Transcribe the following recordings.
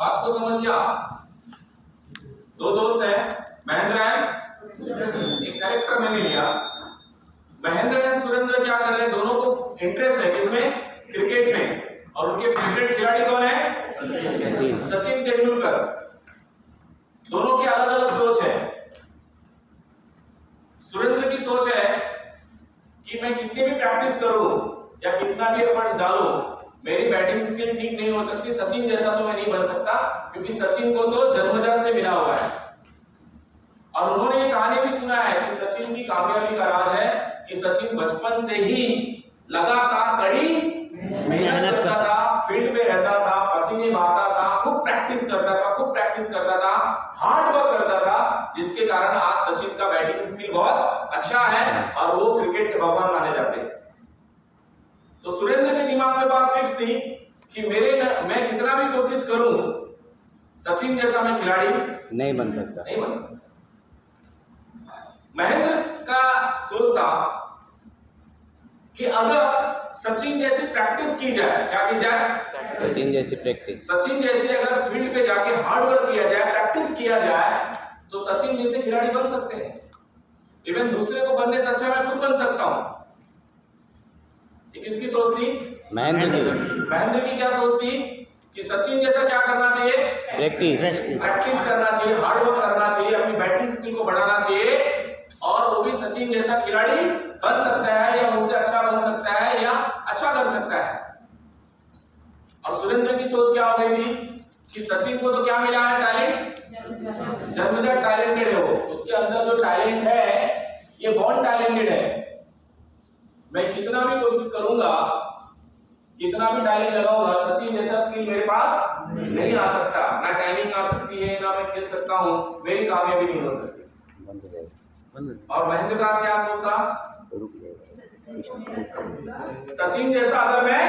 बात को समझिए आप। दो दोस्त हैं, महेंद्र एंड एक कैरेक्टर मैंने लिया। महेंद्र एंड सुरेंद्र क्या कर रहे हैं, दोनों को इंटरेस्ट है किसमें, क्रिकेट में, और उनके फेवरेट खिलाड़ी कौन है, सचिन तेंदुलकर। दोनों की अलग अलग सोच है। सुरेंद्र की सोच है कि मैं कितनी भी प्रैक्टिस करूं या कितना भी एफर्ट्स डालूं, मेरी बैटिंग स्किल ठीक नहीं हो सकती, सचिन जैसा तो मैं नहीं बन सकता, क्योंकि सचिन को तो जन्मजात से मिला हुआ है। और उन्होंने ये कहानी भी सुना है कि सचिन की कामयाबी का राज है कि सचिन बचपन से ही लगातार कड़ी मेहनत करता था, फील्ड में रहता था, पसीने बहाता था, खूब प्रैक्टिस करता था, हार्ड वर्क करता था, जिसके कारण आज सचिन का बैटिंग स्किल बहुत अच्छा है और वो क्रिकेट के भगवान माने जाते हैं। तो सुरेंद्र के दिमाग में बात फिक्स थी कि मैं कितना भी कोशिश करूं, सचिन जैसा मैं खिलाड़ी नहीं बन सकता। महेंद्र का सोच था कि अगर सचिन जैसी प्रैक्टिस की जाए, क्या की जाए, सचिन जैसी प्रैक्टिस, सचिन जैसे अगर फील्ड पे जाके हार्ड वर्क किया जाए, प्रैक्टिस किया जाए, तो सचिन जैसे खिलाड़ी बन सकते हैं। इवन दूसरे को बनने से अच्छा मैं खुद बन सकता हूं। किसकी सोच थी, महेंद्र की क्या सोच थी कि सचिन जैसा क्या करना चाहिए, प्रैक्टिस करना चाहिए, हार्ड वर्क करना चाहिए, अपनी बैटिंग स्किल को बढ़ाना चाहिए, और वो भी सचिन जैसा खिलाड़ी बन सकता है या उनसे अच्छा बन सकता है या अच्छा कर सकता है। और सुरेंद्र की सोच क्या हो गई थी कि सचिन को तो क्या मिला है, टैलेंट, जन्मजात टैलेंटेड है वो, उसके अंदर जो टैलेंट है ये बॉर्न टैलेंटेड है। मैं कितना भी कोशिश करूंगा, कितना भी टैलेंट लगाऊंगा, सचिन जैसा स्किल मेरे पास नहीं आ सकता, ना टाइमिंग आ सकती है, ना मैं खेल सकता हूं, मेरी कामयाबी नहीं हो सकती। और महेंद्र का क्या सोचता, सचिन जैसा अगर मैं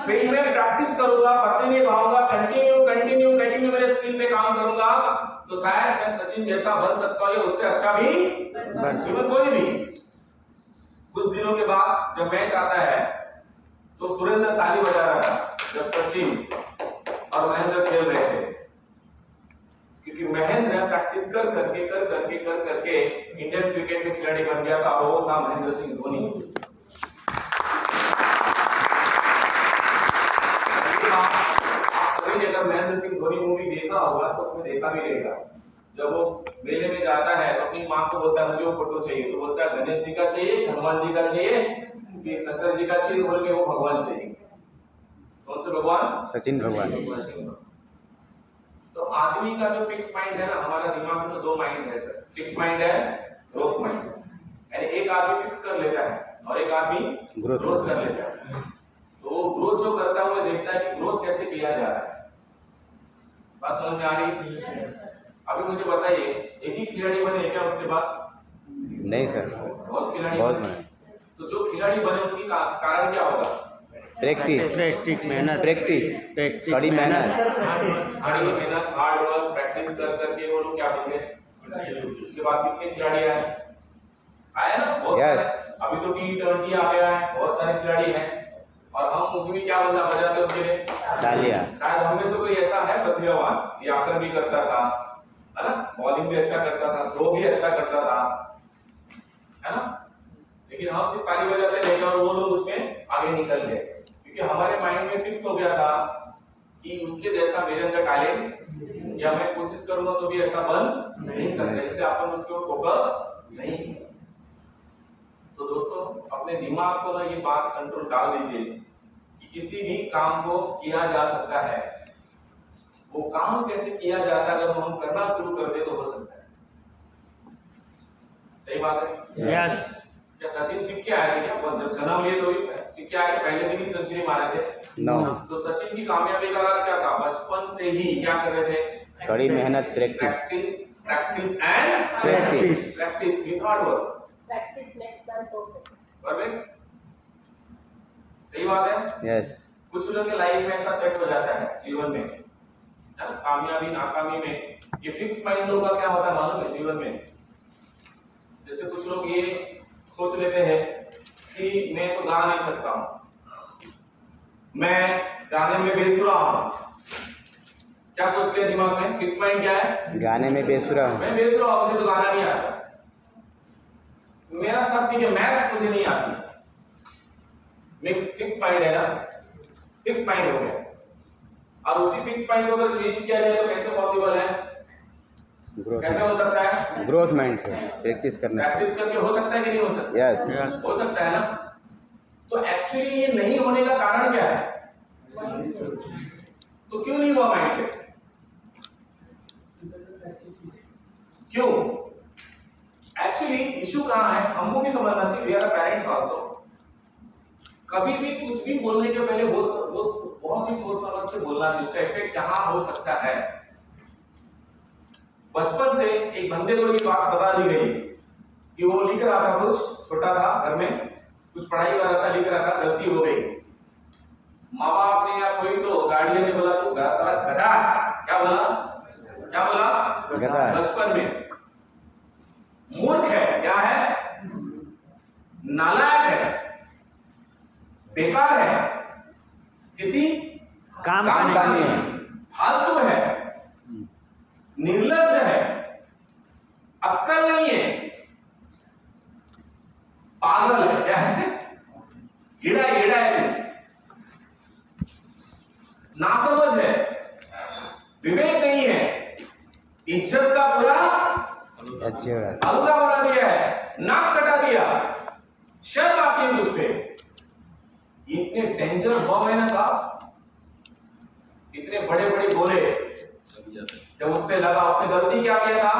फील्ड में प्रैक्टिस करूंगा, पसीने बहाऊंगा, कंटिन्यू मेरे स्किल पे काम करूंगा, तो शायद मैं सचिन जैसा बन सकता हूं या उससे अच्छा भी बन कोई भी। कुछ दिनों के बाद जब मैच आता है तो सुरेंद्र ताली बजा रहा था जब सचिन और महेंद्र खेल रहे थे, क्योंकि महेंद्र प्रैक्टिस कर करके इंडियन क्रिकेट में खिलाड़ी बन गया था, और वो था महेंद्र सिंह धोनी। आप सभी ने अगर महेंद्र सिंह धोनी मूवी देखा होगा तो उसमें देखा भी रहेगा, जब वो मेले में जाता है तो अपनी माँ को बोलता है मुझे वो फोटो चाहिए, तो बोलता है गणेश जी का चाहिए, हनुमान जी का चाहिए कि शंकर जी का चाहिए, बोल के वो भगवान चाहिए। कौन से भगवान, सचिन भगवान। तो आदमी का जो फिक्स माइंड है ना, हमारा दिमाग में तो दो माइंड है सर, फिक्स माइंड है, ग्रोथ माइंड, यानी एक आदमी फिक्स कर लेता है और एक आदमी ग्रोथ कर लेता है। तो वो ग्रोथ जो करता है वो देखता है कि ग्रोथ कैसे किया जा रहा है। बात समझ में आ रही है? अभी मुझे बताइए, एक ही खिलाड़ी बने क्या उसके बाद? नहीं सर, बहुत खिलाड़ी बने। तो जो खिलाड़ी बने उनकी कारण क्या होगा? प्रैक्टिस, कड़ी मेहनत, हार्ड वर्क, प्रैक्टिस कर करके वो लोग क्या बन गए। उसके बाद कितने खिलाड़ी आए ना, बहुत सारे। अभी तो T20 आ गया है, बहुत सारे खिलाड़ी हैं, और हम भी क्या बनना बजाते उनके लिए तालियां। शायद हम में से कोई ऐसा है प्रतिभावान, ये आकर भी करता था, है ना, बॉलिंग भी अच्छा करता था, थ्रो भी अच्छा करता था, है ना, लेकिन हम सिर्फ ताली बजाते रहे और वो लोग उसमें आगे निकल गए, क्योंकि हमारे माइंड में फिक्स हो गया था कि उसके जैसा मेरे अंदर टैलेंट, या मैं कोशिश करूंगा तो भी ऐसा बन नहीं सकता, इसलिए अपन उसके ऊपर फोकस नहीं किया। तो दोस्तों, अपने दिमाग को ना ये बात कंट्रोल डाल दीजिए कि किसी भी काम को किया जा सकता है। वो काम कैसे किया जाता है अगर हम करना शुरू कर दे तो हो सकता है। सही बात है? यस। क्या सचिन सीख के आए थे क्या? जब जन्म लिए तो सीख के आए थे, पहले दिन ही सेंचुरी मारे थे? नो। तो सचिन की कामयाबी का राज क्या था? बचपन से ही क्या कर रहे थे? कड़ी मेहनत, practice and practice with hard work. Practice makes man perfect. Perfect, सही बात है? यस। कुछ लोगों के लाइफ में ऐसा सेट हो जाता है जीवन में, है ना, कामयाबी नाकामी में ये फिक्स माइंड लोगों का क्या होता है मालूम है जीवन में? जैसे कुछ लोग ये सोच लेते हैं कि मैं तो गा नहीं सकता हूँ, मैं गाने में बेसुरा हूं, क्या सोच के दिमाग में फिक्स माइंड क्या है? गाने में बेसुरा हूँ। मैं बेसुरा हूं, मुझे तो गाना नहीं आता, मेरा सब ठीक है, मैथ्स मुझे नहीं आती। फिक्स माइंड है ना, फिक्स माइंड हो गया। और उसी फिक्स माइंड को अगर चेंज किया जाए तो कैसे पॉसिबल है? कैसे हो सकता है? ग्रोथ माइंड से प्रैक्टिस करने से। प्रैक्टिस करके हो सकता है कि नहीं हो सकता? यस हो सकता है ना। तो एक्चुअली ये नहीं होने का कारण क्या है? तो क्यों नहीं हुआ माइंड से? क्यों? एक्चुअली इशू कहां है, हमको भी समझना चाहिए। We are parents also. कभी भी कुछ भी बोलने के पहले बहुत ही सोच समझ के बोलना चाहिए, इसका इफेक्ट कहां हो सकता है। बचपन से एक बंदे को ये बात बता दी गई कि वो लिख रहा था, कुछ छोटा था, घर में कुछ पढ़ाई कर रहा था, लिख रहा था, गलती हो गई। माँ बाप ने या कोई तो गार्डियन ने बोला तू साला गधा, क्या बोला? क्या बोला? गधा। बचपन में मूर्ख है, क्या है? नालायक है, बेकार है, किसी काम का नहीं है, फालतू है, निर्लज्ज है, अक्कल नहीं है, पागल है, क्या है? हीड़ा है तू, नासमझ है, विवेक नहीं है, इज्जत का पूरा अलगा बना दिया है, नाक कटा दिया, शर्म आती है तुझ पे। इतने डेंजर बम है ना साहब, इतने बड़े बड़े गोले जब उस पे लगा, उसने गलती क्या किया था?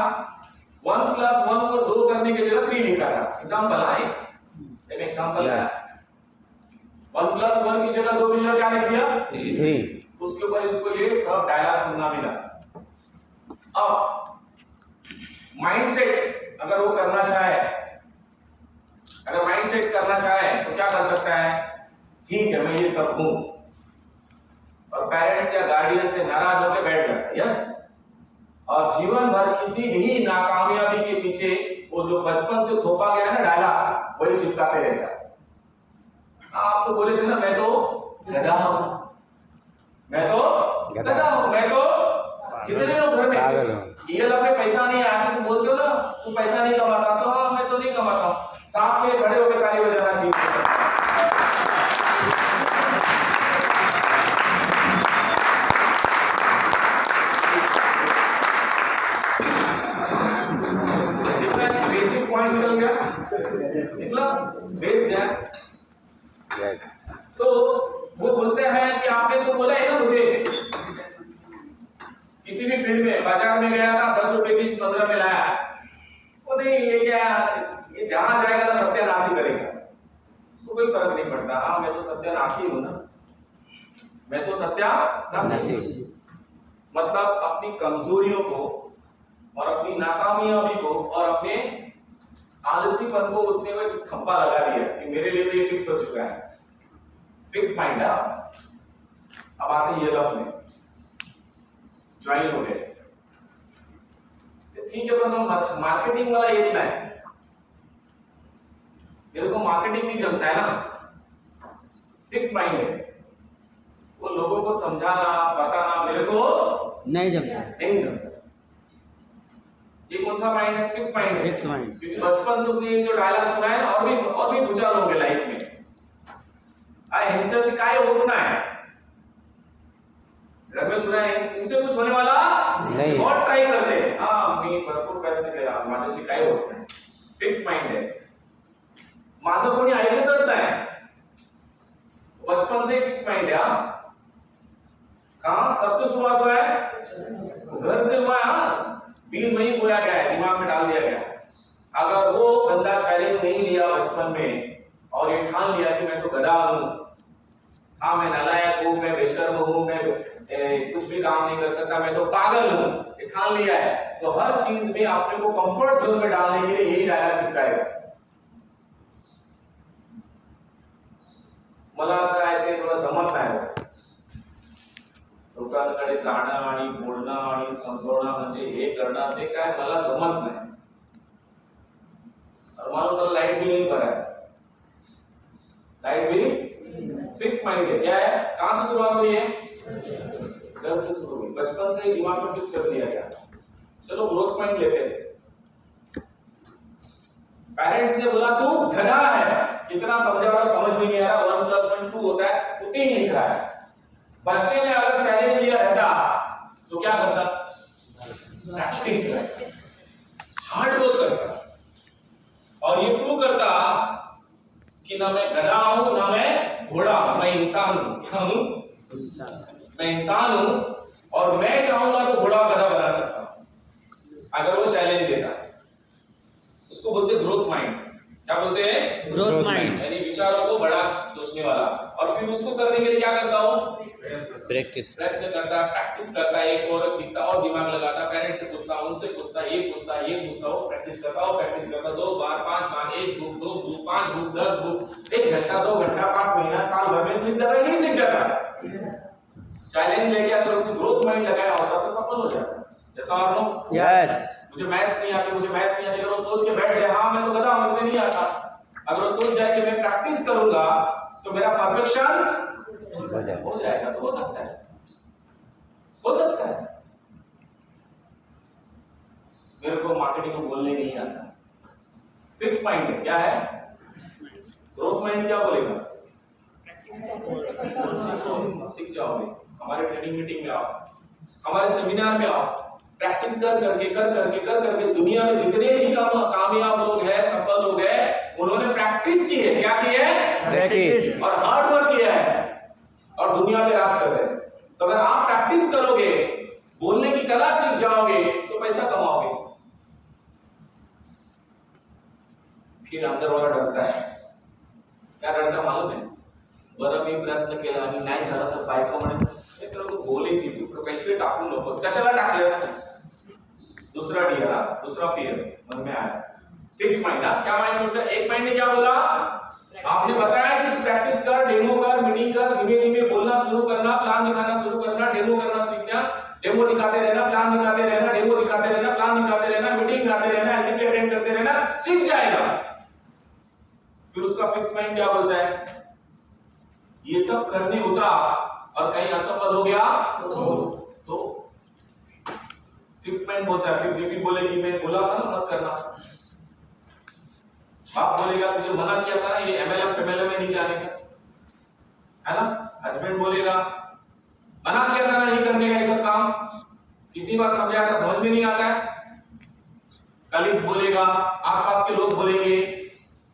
1 + 1 को 2 करने की जगह 3 लिखा था। एग्जांपल है, एक एग्जांपल है। 1 + 1 की जगह 2 की जगह क्या लिख दिया? 3। उसके ऊपर इसको ये सब डायलॉग सुनना मिला। अब माइंडसेट अगर वो करना चाहे, अगर माइंडसेट करना चाहे तो क्या कर सकता है? ठीक है, मैं ये सब हूं, और पेरेंट्स या गार्डियन से नाराज होकर बैठ जाता है। यस, और जीवन भर किसी भी नाकामयाबी के पीछे वो जो बचपन से थोपा गया ना डायलॉग, वही चिपकाते रहता है। आप तो बोले थे ना, मैं तो गधा हूं, मैं तो गधा हूं, मैं तो कितने लोग घर में ये अपने पैसा नहीं आया तो बोलते हो ना, तू पैसा नहीं कमाता, तो हाँ मैं तो नहीं कमाता हूं। साथ में खड़े होकर ताली बजाना चाहिए। बेसिक पॉइंट निकल गया, निकला बेस गया। यस। तो वो बोलते हैं कि आपने तो बोला है ना मुझे, किसी भी फील्ड में बाजार में गया था, 10 रुपए की 15 में लाया, वो नहीं ये क्या, ये जहां जाएगा ना सत्यानाश ही करेगा, उसको कोई फर्क नहीं पड़ता। हाँ मैं तो सत्यानाशी हूं ना, मैं तो सत्यानाशी। मतलब अपनी कमजोरियों को और अपनी नाकामयाबी को और अपने आलसीपन को उसने में थप्पा लगा दिया कि मेरे लिए तो ये फिक्स हो चुका है, फिक्स माइंड है। अब आते ये लफ में ज्वाइन हो गए, ठीक है, पर मार्केटिंग वाला ये इतना है, मेरे को मार्केटिंग नहीं जमता है ना, फिक्स माइंड है, वो लोगों को समझाना बताना मेरे को नहीं जमता, नहीं जमता। ये कौन सा माइंड है? फिक्स माइंड है। Fix mind. क्योंकि बचपन से उसने ये जो डायलॉग सुना है, और भी भूचाल होंगे लाइफ में। हिंसा से काय होना है, घर में सुना है इनसे कुछ होने वाला नहीं, बहुत ट्राई करते हैं, हाँ मी भरपूर प्रयत्न केला, माझ्याशी काय होत नाही। फिक्स माइंड है, माझं कोणी ऐकतच नाही, बचपन से ही फिक्स माइंड है। कब से शुरुआत हुआ है? घर से हुआ है। हाँ, बीज वही बोया गया है, दिमाग में डाल दिया गया। अगर वो बंदा चैलेंज नहीं लिया बचपन में और ये ठान लिया कि मैं तो गधा हूं, हाँ मैं नालायक हूं, मैं बेशर्म हूं, मैं कुछ भी काम नहीं कर सकता, मैं तो पागल हूं, ये ठान लिया है, तो हर चीज में अपने को कंफर्ट जोन में डालने के लिए यही डायलॉग चिपकाएगा। मला काय ते थोडं जमत नाही, लोकांकडे जाणं आणि बोलणं आणि समजवणं म्हणजे हे करणं, ते काय मला जमत नाही। और मानो तो लाइट बिल नहीं भरा है, लाइट बिल फिक्स माइंड है। क्या है? कहां से शुरुआत हुई है? घर से शुरू हुई, बचपन से दिमाग में फिक्स कर दिया गया। चलो ग्रोथ माइंड लेते हैं। पेरेंट्स ने बोला तू गधा है, कितना समझा रहा समझ में नहीं आ रहा, 1 + 1 2 होता है, तू 3 लिख रहा है। बच्चे ने अगर चैलेंज लिया रहता तो क्या करता? प्रैक्टिस करता, हार्ड वर्क करता और ये प्रूव करता कि ना मैं गधा हूं ना मैं घोड़ा, मैं इंसान हूं। क्या हूं? मैं इंसान हूं और मैं चाहूंगा तो घोड़ा गधा बना सकता हूं अगर वो चैलेंज देता। उसको बोलते हैं ग्रोथ माइंड। क्या बोलते हैं? Growth mind. यानी विचारों को बड़ा सोचने वाला। और फिर उसको करने के लिए क्या करता हूं? प्रयत्न करता, प्रैक्टिस करता, एक और दिखता और दिमाग लगाता, पेरेंट्स से पूछता, उनसे पूछता, ये पूछता, वो प्रैक्टिस करता 2 बार 5 बार, 1 बुक 2 बुक 5 बुक 10 बुक, 1 घंटा 2 घंटा 5 महीना साल भर में सीख जाता, नहीं सीख जाता। चैलेंज लेके अगर उसने ग्रोथ माइंड लगाया होता तो सफल हो जाता। जैसा और नो यस, मुझे मैथ्स नहीं आती, अगर वो सोच के बैठ जाए हाँ मैं तो गधा हूं, मुझे नहीं आता, अगर वो सोच जाए कि मैं प्रैक्टिस करूंगा तो मेरा परफेक्शन हो जाएगा, तो हो सकता है, हो सकता है। मेरे को मार्केटिंग को बोलने नहीं आता। फिक्स माइंड है। क्या है? ग्रोथ माइंड क्या बोलेगा? सीख जाओगे, हमारे ट्रेनिंग मीटिंग में आओ, हमारे सेमिनार में आओ, प्रैक्टिस कर करके दुनिया में जितने भी कामयाब लोग हैं, सफल लोग हैं, उन्होंने प्रैक्टिस की है। क्या की है? प्रैक्टिस और हार्ड वर्क किया है और दुनिया में राज कर रहे हैं। तो अगर आप प्रैक्टिस करोगे, बोलने की कला सीख जाओगे तो पैसा कमाओगे। फिर अंदर वाला डरता है। क्या डरता मालूम है? बरं मी प्रयत्न केला आणि नाही झाला तर बायको म्हणे तुला तो बोली ती तू पैसे टाकू नकोस, कशाला टाकलं? दूसरा डियर, दूसरा फियर मन में आया। Fix mind. क्या माइंड सोचता है? एक माइंड ने क्या बोला? आपने बताया कि तू प्रैक्टिस कर, डेमो कर, मीटिंग कर, धीमे धीमे बोलना शुरू करना, प्लान दिखाना शुरू करना, डेमो करना सीखना, डेमो दिखाते रहना, प्लान दिखाते रहना, डेमो दिखाते रहना, प्लान दिखाते रहना, मीटिंग दिखाते रहना, एक्टिविटी अटेंड करते रहना, सीख जाएगा। फिर उसका फिक्स माइंड क्या बोलता है? ये सब करने उतरा और कहीं असफल हो गया तो फिक्स माइंड बोलता है, फिर बीवी बोलेगी मैं बोला था ना मत करना, बाप बोलेगा तुझे मना किया था ना ये एमएलएम फेमएलएम में नहीं जाने का, है ना? हस्बैंड बोलेगा मना किया था ना नहीं करने का ये सब काम, कितनी बार समझाया था समझ में नहीं आता है। कलीग्स बोलेगा, आसपास के लोग बोलेंगे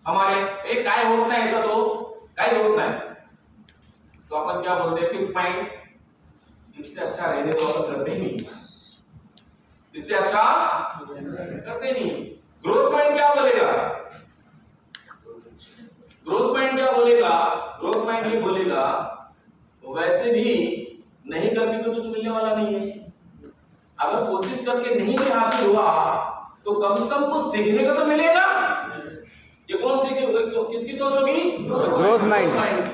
हमारे एक काय होत नाही ऐसा तो काय होत नाही, तो अपन क्या बोलते हैं? Fix mind. इससे अच्छा रहने तो अपन करते नहीं, इससे अच्छा करते नहीं। ग्रोथ माइंड क्या बोलेगा? ग्रोथ माइंड क्या बोलेगा? ग्रोथ माइंड ये बोलेगा वैसे भी नहीं करके तो कुछ मिलने वाला नहीं है, अगर कोशिश करके नहीं भी हासिल हुआ तो कम से कम कुछ सीखने को तो मिलेगा। ये कौन सीखे? किसकी सोच होगी? Growth mind.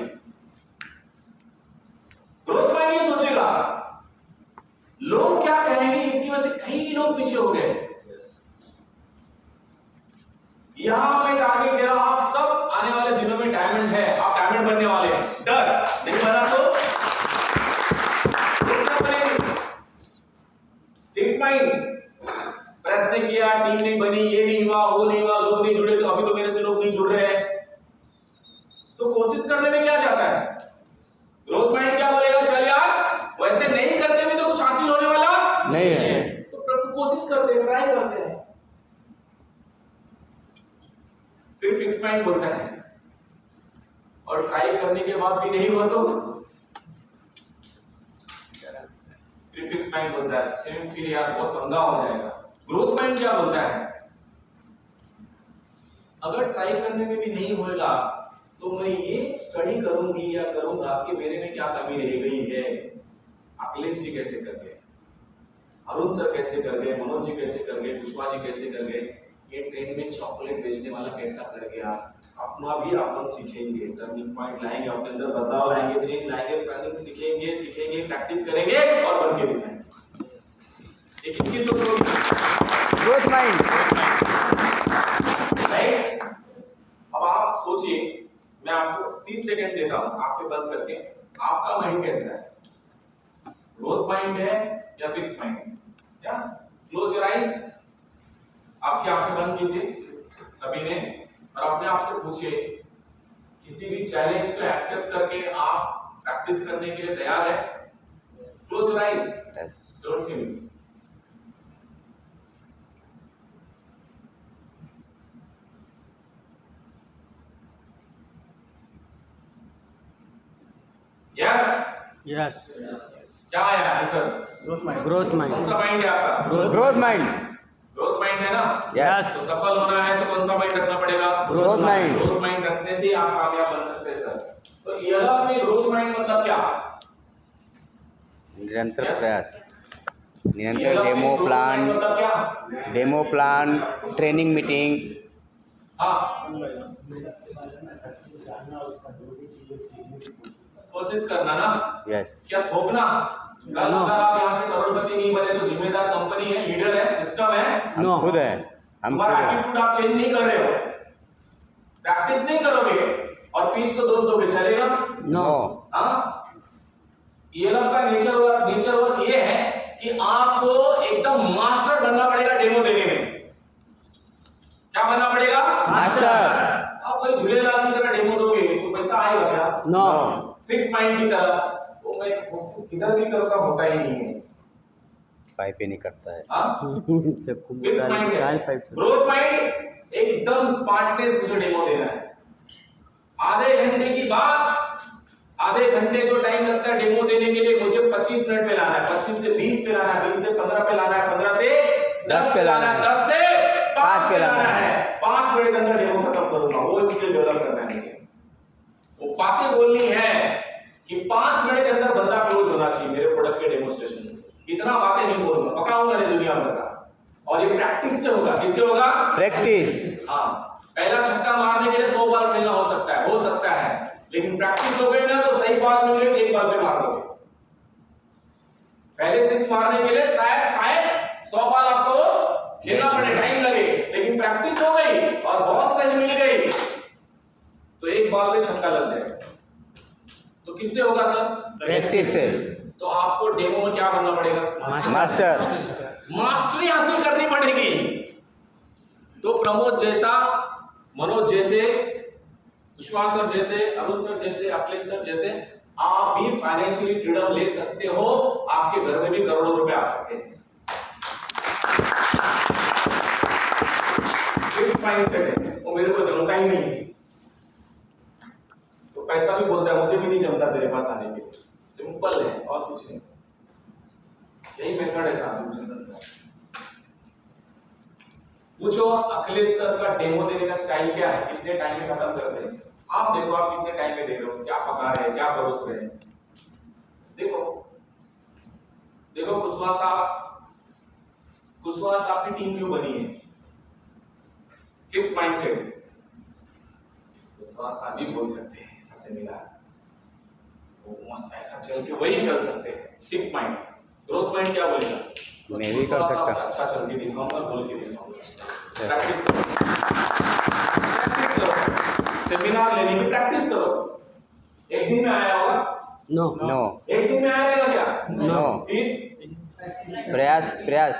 ग्रोथ माइंड ये सोचेगा लोग क्या कहेंगे, इसकी वजह से कई लोग पीछे हो गए। यहां मैं टारगेट दे रहा हूं, आप सब आने वाले दिनों में डायमंड है, आप डायमंड बनने वाले हैं। डर नहीं बना तो फिक्स माइंड। प्रयत्न किया, टीम नहीं बनी, ये नहीं हुआ, वो नहीं हुआ, लोग नहीं जुड़े, तो अभी तो मेरे से लोग नहीं जुड़ रहे हैं, तो कोशिश करने में क्या जाता है? ग्रोथ माइंड क्या बोलेगा? चल यार वैसे नहीं करते भी तो कुछ हासिल होने वाला नहीं है, तो कोशिश करते हैं, ट्राई करते हैं। फिर फिक्स माइंड बोलता है और ट्राई करने के बाद भी नहीं हुआ तो फिर फिक्स माइंड बोलता है सेम फिर यार बहुत पंगा हो जाएगा। ग्रोथ माइंड क्या बोलता है? अगर ट्राई करने में भी नहीं होगा तो मैं ये स्टडी करूंगी या करूंगा कि मेरे में क्या कमी रह गई है। अखिलेश जी कैसे कर गए, अरुण सर कैसे कर गए, मनोज जी कैसे कर गए, कुशवाहा जी कैसे कर गए, ये ट्रेन में चॉकलेट बेचने वाला कैसा कर गया, अपना भी अपन सीखेंगे, टर्निंग पॉइंट लाएंगे, अपने अंदर बदलाव लाएंगे, चेंज लाएंगे, प्लानिंग सीखेंगे, प्रैक्टिस करेंगे और बन के दिखाएंगे। ये किसकी सोच होगी? Growth mind. राइट? अब आप सोचिए मैं आपको 30 सेकंड देता हूं, आंखें बंद करके आपका माइंड कैसा है, ग्रोथ माइंड है या फिक्स माइंड है? क्या क्लोज योर आईज, आपकी आंखें बंद कीजिए सभी ने और अपने आप से पूछिए किसी भी चैलेंज को एक्सेप्ट करके आप प्रैक्टिस करने के लिए तैयार है? Close your eyes, don't see me. Yes yes क्या आया आंसर? ग्रोथ माइंड कौन सा माइंड है आपका? ग्रोथ माइंड ग्रोथ माइंड है ना? यस तो सफल होना है तो कौन सा माइंड रखना पड़ेगा? ग्रोथ माइंड ग्रोथ माइंड रखने से आप कामयाब बन सकते हैं सर। तो ELF में ग्रोथ माइंड मतलब क्या? निरंतर Yes. प्रयास, निरंतर ELF में डेमो growth प्लान, mind मतलब क्या? Demo plan, training meeting. हाँ कोशिश करना ना, यस क्या थोपना? कल अगर आप यहाँ से करोड़पति नहीं बने तो जिम्मेदार कंपनी है, लीडर है, सिस्टम है, हम खुद है, हम खुद तुम्हारा है। एटीट्यूड आप चेंज नहीं कर रहे हो, प्रैक्टिस नहीं करोगे और पीच को दोष दोगे, चलेगा? नो हाँ ELF का नेचर वर्क ये है कि आपको एकदम मास्टर बनना पड़ेगा डेमो देने में। क्या बनना पड़ेगा? मास्टर। आप कोई झूलेलाल की तरह डेमो दोगे तो पैसा आएगा क्या? नो फिक्स माइंड की तरह वो मैं कोशिश किधर भी करूंगा होता ही नहीं है। पाइप ही नहीं करता है। हाँ फिक्स माइंड है। ग्रोथ माइंड एकदम स्मार्टनेस मुझे डेमो देना है। आधे घंटे की बात, आधे घंटे जो टाइम लगता है डेमो देने के लिए मुझे 25 मिनट पे लाना है, 25 से 20 पे लाना है, 20 से 15 पे लाना है, 15 से 10 पे लाना है, 10 से 5 पे लाना है। है। 5 मिनट के अंदर डेमो खत्म करूंगा, वो स्किल डेवलप करना है मुझे। वो बातें बोलनी है कि 5 मिनट के अंदर बंदा क्लोज होना चाहिए मेरे प्रोडक्ट के डेमोस्ट्रेशन से। इतना बातें नहीं बोलूंगा, पकाऊंगा नहीं दुनिया भर का। और ये प्रैक्टिस से होगा। किससे होगा? प्रैक्टिस। हाँ पहला छक्का मारने के लिए 100 बार खेलना हो सकता है, लेकिन प्रैक्टिस हो गई ना तो सही बात मिल गई, एक बार पे मार दोगे। पहले 6 मारने के लिए शायद 100 बार आपको खेलना पड़े, टाइम लगे, लेकिन प्रैक्टिस हो गई और बहुत सही मिल गई तो एक बॉल पे छक्का लग जाएगा। तो किससे होगा सर? प्रैक्टिस से। तो आपको डेमो में क्या बनना पड़ेगा? मास्टर। मास्टरी हासिल करनी पड़ेगी। तो प्रमोद जैसा, मनोज जैसे, विश्वास सर जैसे, अरुण सर जैसे, अखिलेश सर जैसे आप भी फाइनेंशियली फ्रीडम ले सकते हो। आपके घर में भी करोड़ों रुपए आ सकते हैं। फिक्स माइंडसेट है, वो मेरे को जमता ही नहीं है तो पैसा भी बोलता है मुझे भी नहीं जमता तेरे पास आने के लिए। सिंपल है और कुछ नहीं, यही मेथड है साहब इस बिजनेस का। पूछो अखिलेश सर का डेमो देने का स्टाइल क्या है, कितने टाइम में खत्म करते हैं? आप देखो आप कितने टाइम में दे रहे हो, क्या पका रहे हैं, क्या परोस रहे हैं। देखो देखो कुशवाहा साहब की टीम क्यों बनी है? Fix mindset. कुशवाहा साहब भी बोल सकते हैं ऐसा सेमिनार, वो मस्त ऐसा चल के वही चल सकते हैं। Fix mind. ग्रोथ माइंड क्या बोलेगा? मैं भी कर सकता। अच्छा चल के दिखाऊंगा, बोल के दिखाऊंगा। प्रैक्टिस करो, सेमिनार लेने की प्रैक्टिस करो। एक दिन में आया होगा? नो एक दिन में आएगा क्या? नो। फिर प्रयास,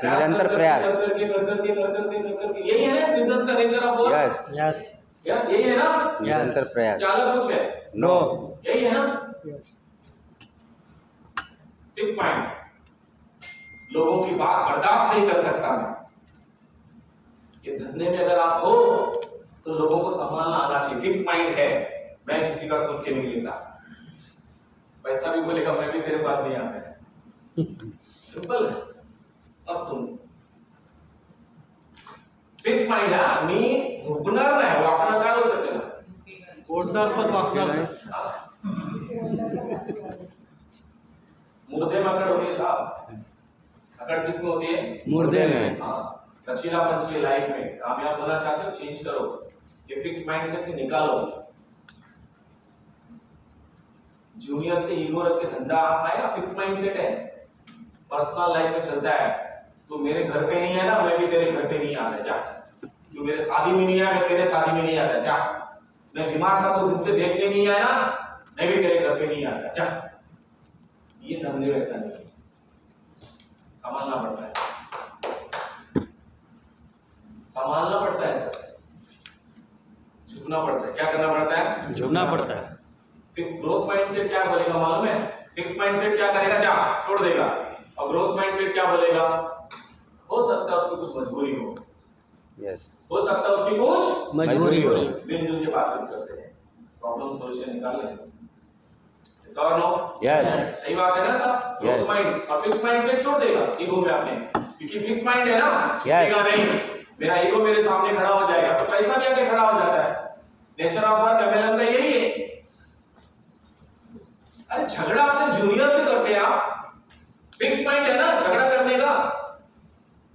निरंतर प्रयास। करके यही है ना इस बिजनेस का nature of work. Yes yes यही है ना? निरंतर प्रयास। क्या अलग कुछ है? नो यही है ना? Fix mind. लोगों की बात बर्दाश्त नहीं कर सकता मैं। ये धंधे में अगर आप हो तो लोगों को संभालना आना चाहिए। फिक्स माइंड है, मैं किसी का सुन के नहीं लेता। पैसा भी बोलेगा मैं भी तेरे पास नहीं आता है। सिंपल है, अब सुन। फिक्स माइंड है, मी झोपणार नाही, वाकणार काय बोलतात त्याला? पोटदार पण वाकणार नाही. मुर्दे में अकड़ होती है साहब। अकड़ किस में होती है? मुर्दे में। हाँ, लचीलापन चाहिए लाइफ में। कामयाब होना चाहते हो, चेंज करो। ये फिक्स माइंडसेट से निकालो। जूनियर से ईगो रख के धंधा आएगा, फिक्स माइंडसेट है। पर्सनल लाइफ में चलता है, तू मेरे घर पे नहीं है ना, मैं भी तेरे घर पे नहीं आता, जा। तू मेरे शादी में नहीं आया, मैं तेरे शादी में नहीं आता, जा। मैं बीमार था तो तुझे देखने नहीं आया, मैं भी तेरे घर पे नहीं आता। जा, ये धंधे वैसा नहीं है, संभालना पड़ता है, संभालना पड़ता है सर, झुकना पड़ता है। क्या करना पड़ता है? झुकना पड़ता है। फिर ग्रोथ माइंडसेट क्या बोलेगा मालूम है? फिक्स माइंडसेट क्या करेगा? जा, छोड़ देगा। और ग्रोथ माइंडसेट क्या बोलेगा? हो सकता है उसकी कुछ मजबूरी हो, यस, हो सकता है उसकी कुछ मजबूरी हो। मिलजुल के बातचीत करते हैं, प्रॉब्लम सॉल्यूशन निकाल लेंगे। Sir no? यस, सही बात है ना सर? ग्रोथ माइंड और फिक्स माइंडसेट छोड़ देगा ईगो में आपने, क्योंकि फिक्स माइंड है ना, Yes. नहीं मेरा ईगो मेरे सामने खड़ा हो जाएगा, तो पैसा भी आके खड़ा हो जाता है। नेचर ऑफ वर्क एमएलएम का यही है। अरे झगड़ा अपने जूनियर से करते हैं आप, फिक्स माइंड है ना झगड़ा करने का,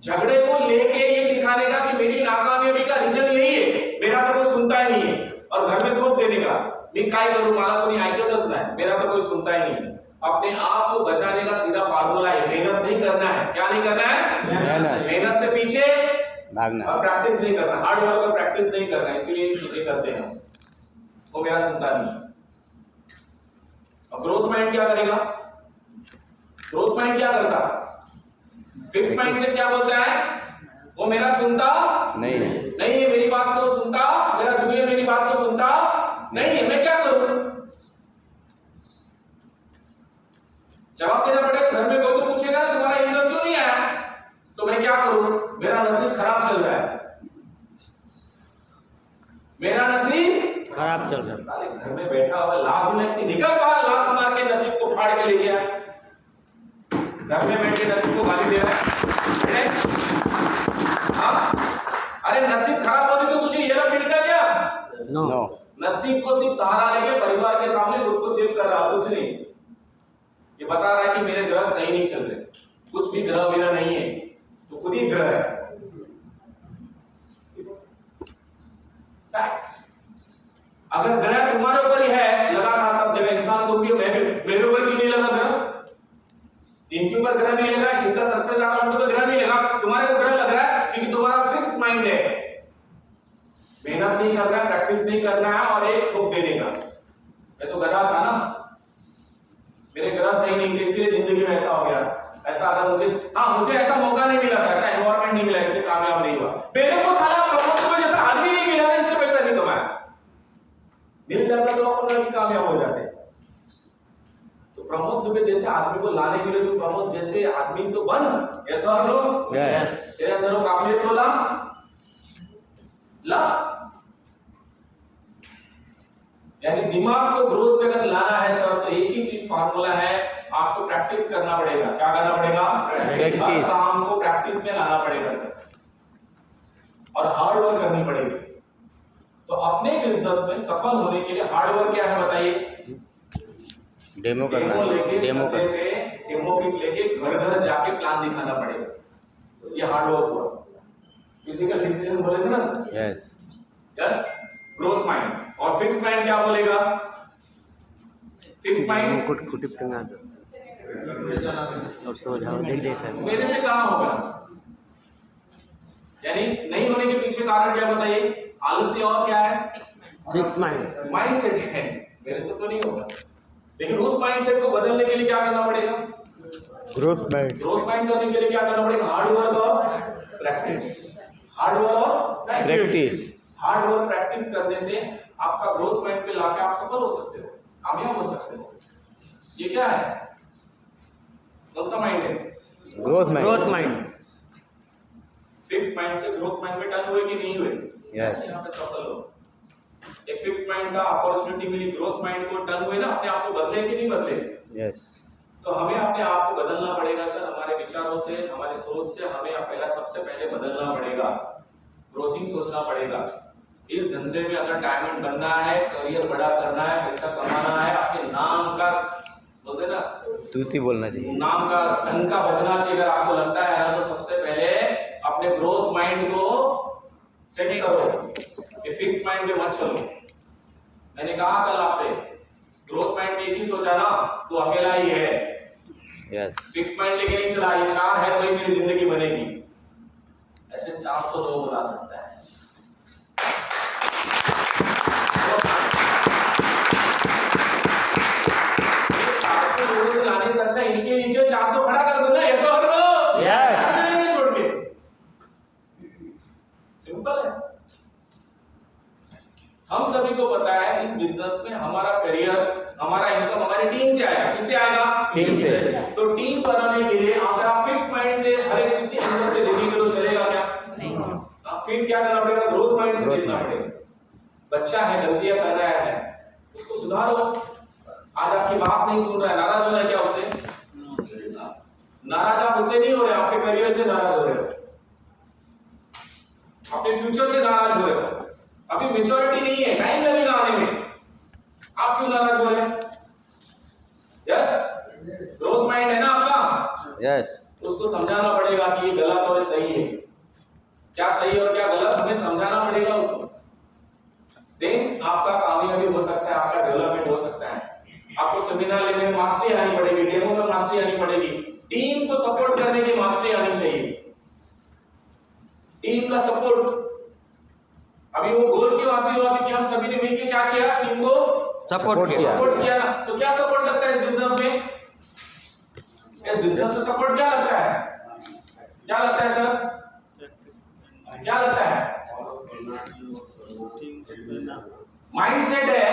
झगड़े को लेके ये दिखाने का कि मेरी नाकामयाबी का रीजन यही है, मेरा तो कोई सुनता ही नहीं है, और घर में थोप देने का, मैं काय करूं, मला कोणी ऐकतच नाही, मेरा तो कोई सुनता ही नहीं है। अपने आप को बचाने का सीधा फार्मूला है, मेहनत नहीं करना है। क्या नहीं करना है? मेहनत से पीछे भागना, और प्रैक्टिस नहीं करना, हार्ड वर्क और प्रैक्टिस नहीं करना, इसीलिए ये चीजें करते हैं। वो मेरा सुनता नहीं। अब ग्रोथ माइंड क्या करेगा? ग्रोथ माइंड क्या करता? फिक्स माइंड से क्या बोलता है? वो मेरा सुनता नहीं है, नहीं है, मेरी बात को सुनता, मेरा जूनियर मेरी बात को सुनता नहीं है, मैं क्या करूं? जवाब देना पड़ेगा। घर में कोई तो पूछेगा ना तुम्हारा इनकम क्यों नहीं आया, तो मैं क्या करूं? मेरा नसीब खराब चल रहा है, मेरा नसीब खराब चल रहा है। साले घर में बैठा हुआ लास्ट मिनट की निकल पा, लात मार के नसीब को फाड़ के ले गया, घर में बैठ के नसीब को गाली दे रहा है। हाँ? अरे नसीब खराब होती तो तुझे ये रहा मिलता क्या? नो, नसीब को सिर्फ सहारा लेके परिवार के सामने खुद को सेव कर रहा, कुछ नहीं। ये बता रहा है कि मेरे ग्रह सही नहीं चल रहे, कुछ भी ग्रह विरह नहीं है, तो खुद ही ग्रह है। फैक्ट्स। अगर ग्रह तुम्हारे ऊपर ही है, लगा था सब जगह, इंसान तुम भी हो, मैं भी, मेरे ऊपर क्यों नहीं लगा ग्रह? इनके ऊपर ग्रह नहीं लगा, इनका सक्सेस आ रहा है, उनके ऊपर ग्रह नहीं लगा, तुम्हारे को ग्रह लग रहा है क्योंकि तुम्हारा फिक्स माइंड है, मेहनत नहीं करना है, प्रैक्टिस नहीं करना है, और एक ठोक देने का। मैं तो गधा था ना, मेरे ग्रह सही नहीं थे, इसलिए जिंदगी में ऐसा हो गया। ऐसा अगर मुझे ऐसा मौका नहीं मिला, ऐसा एनवायरनमेंट नहीं मिला, इसलिए कामयाब नहीं हुआ। मेरे को साला प्रमोद को जैसा आदमी नहीं मिला, इसलिए पैसा नहीं कमाया। मिल जाता तो अपन भी कामयाब हो जाते। तो प्रमोद दुबे जैसे आदमी को लाने के लिए तो प्रमोद जैसे आदमी तो बन। यस और नो? यस, तेरे अंदर वो काबिलियत को ला। यानी दिमाग को ग्रोथ पे अगर लाना है सर, तो एक ही चीज फार्मूला है, आपको प्रैक्टिस करना पड़ेगा। क्या करना पड़ेगा? प्रैक्टिस। काम को प्रैक्टिस में लाना पड़ेगा सर, और हार्ड वर्क करनी पड़ेगी। तो अपने बिजनेस में सफल होने के लिए हार्ड वर्क क्या है बताइए? डेमो करना, डेमो करना, डेमो किट लेके घर घर जाके प्लान दिखाना पड़ेगा, तो ये हार्ड वर्क हुआ। फिजिकल डिसीजन बोलेंगे ना sir? Yes, yes. Growth mind. और फिक्स माइंड क्या बोलेगा? फिक्स माइंड और सो जाओ, देख दे सर। मेरे से कहां होगा? यानी नहीं होने के पीछे कारण क्या बताइए? आलस्य और क्या है? फिक्स माइंड, माइंडसेट है, मेरे से तो नहीं होगा। लेकिन उस माइंडसेट को बदलने के लिए क्या करना पड़ेगा? ग्रोथ माइंड, ग्रोथ माइंड करने के लिए क्या करना पड़ेगा? हार्ड वर्क और प्रैक्टिस। हार्ड वर्क और प्रैक्टिस। हार्ड वर्क प्रैक्टिस करने से आपका ग्रोथ माइंड पे लाके आप सफल हो सकते हो, कामयाब हो सकते हो। ये क्या है? कौन सा माइंड है? Growth mind, growth mind. Fix mind से ग्रोथ माइंड में टर्न हुए कि नहीं हुए? यस, यहाँ पे सफल हो। एक फिक्स माइंड का अपॉर्चुनिटी मिली, ग्रोथ माइंड को टर्न हुए ना, अपने आप को बदले कि नहीं बदले? यस, तो हमें अपने आप को बदलना पड़ेगा सर, हमारे विचारों से, हमारी सोच से हमें पहला सबसे पहले बदलना पड़ेगा, ग्रोथिंग सोचना पड़ेगा। इस धंधे में अगर डायमंड बनना है, करियर बड़ा करना है, पैसा कमाना है, आपके नाम का बोलते ना, तूती बोलना चाहिए, नाम का डंका बजना चाहिए। अगर आपको लगता है ना, तो सबसे पहले अपने ग्रोथ माइंड को सेट करो, ये फिक्स माइंड पे मत चलो। मैंने कहा कल आपसे, ग्रोथ माइंड में एक ही सोचा ना, तो अकेला ही है। यस, फिक्स माइंड लेके नहीं चला, ये 4 है तो ही मेरी जिंदगी बनेगी, ऐसे 400 लोग बुला सकता है। बनाने से अच्छा इनके नीचे 400 खड़ा कर दो ना, ऐसा कर दो। Yes. नहीं छोड़ के, सिंपल है। हम सभी को पता है इस बिजनेस में हमारा करियर, हमारा इनकम हमारी टीम से आएगा। किससे आएगा? टीम से। तो टीम बनाने के लिए अगर आप फिक्स माइंड से हर एक किसी एंगल से देखेंगे तो चलेगा क्या? नहीं। फिर क्या करना पड़ेगा? ग्रोथ माइंड से देखना पड़ेगा। बच्चा है, गलतियां कर रहा है, उसको सुधारो। आज आपकी बात नहीं सुन रहा है, नाराज हो रहा है क्या उससे? नाराज आप उससे नहीं हो रहे, आपके करियर से नाराज हो रहे हो, अपने फ्यूचर से नाराज हो रहे हो। अभी मैच्योरिटी नहीं है, टाइम लगेगा आने में, आप क्यों नाराज हो रहे हैं? यस, ग्रोथ माइंड है ना आपका, यस, उसको समझाना पड़ेगा कि ये गलत और सही है, क्या सही और क्या गलत हमें समझाना पड़ेगा उसको। देन आपका कामयाबी हो सकता है, आपका डेवलपमेंट हो सकता है। आपको सेमिनार लेने में मास्टरी आनी पड़ेगी, डेमो में मास्टरी आनी पड़ेगी, टीम को सपोर्ट करने की मास्टरी आनी चाहिए। टीम का सपोर्ट, अभी वो गोल क्यों हासिल हुआ? क्योंकि हम सभी ने मिलकर क्या किया? टीम को सपोर्ट किया ना। तो क्या सपोर्ट लगता है इस बिजनेस में? इस बिजनेस में सपोर्ट क्या लगता है? क्या लगता है सर? क्या लगता है? माइंडसेट है,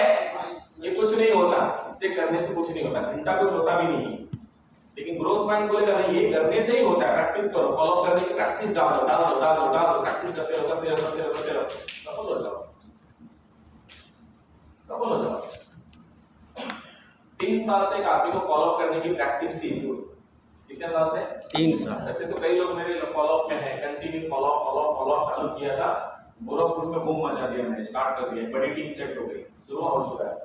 ये कुछ नहीं होता, इससे करने से कुछ नहीं होता, घंटा कुछ होता भी नहीं है। लेकिन ग्रोथ माइंड बोलेगा नहीं, ये करने से ही होता है। प्रैक्टिस करो, फॉलो करने की प्रैक्टिस डालो, प्रैक्टिस करते रहो, सफल हो जाओ, सफल हो जाओ। 3 साल से एक आदमी को फॉलो करने की प्रैक्टिस थी। कितने साल से? 3 साल। ऐसे तो कई लोग मेरे फॉलो अप में है, कंटिन्यू फॉलो चालू किया था, गोरखपुर में बूम मचा दिया, मैंने स्टार्ट कर दिया, बड़ी टीम सेट हो गई, शुरू हो चुका है।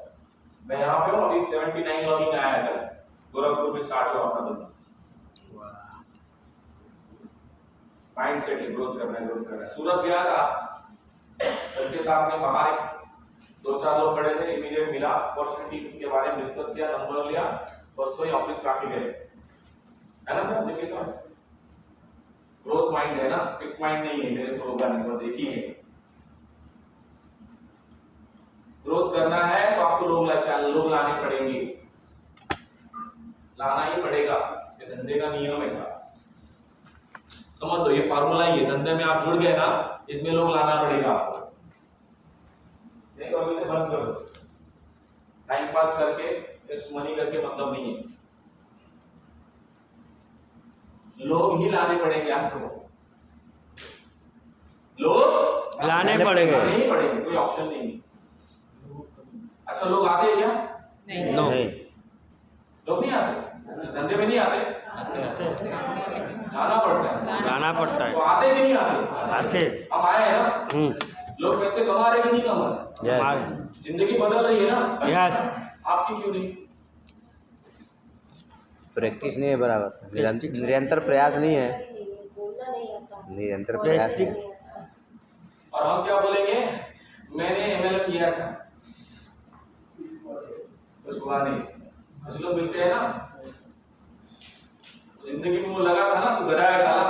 मैं यहाँ पे हूँ, अभी 79 लॉगिंग आया है, गोरखपुर में स्टार्ट हुआ अपना बिजनेस। माइंड सेट ग्रोथ करना है। सूरत गया था, सबके साथ में बाहर 2-4 लोग खड़े थे, इमीडिएट मिला, अपॉर्चुनिटी के बारे में डिस्कस किया, नंबर लिया, परसों ही ऑफिस काफी गए, है ना सर? जी सर, ग्रोथ माइंड है ना, फिक्स माइंड नहीं है मेरे स्लोगन, बस एक ही है। ग्रोथ करना है तो आपको लोग लाने पड़ेंगे, लाना ही पड़ेगा, ये धंधे का नियम है ऐसा, समझ लो, ये फार्मूला ही है। धंधे में आप जुड़ गए ना, इसमें लोग लाना पड़ेगा आपको। नहीं तो अभी से बंद करो, टाइम पास करके वेस्ट मनी करके मतलब नहीं है, लोग ही लाने पड़ेंगे आपको, लोग लाने पड़ेंगे, नहीं पड़ेंगे, कोई ऑप्शन नहीं। अच्छा, लोग आते हैं क्या? नहीं, लोग नहीं आते, धंधे में नहीं आते, जाना पड़ता है। तो आते कि नहीं आते? हम आए हैं ना, लोग पैसे कमा रहे कि नहीं कमा रहे? यस, जिंदगी बदल रही है ना? यस। आपकी क्यों नहीं? प्रैक्टिस नहीं है बराबर, निरंतर प्रयास नहीं है, बोलना नहीं आता, निरंतर प्रयास नहीं है। और हम क्या बोलेंगे? मैंने MLM किया था, कुछ हुआ नहीं। कुछ लोग मिलते हैं ना, जिंदगी में वो लगा था ना, तो गधा है साला,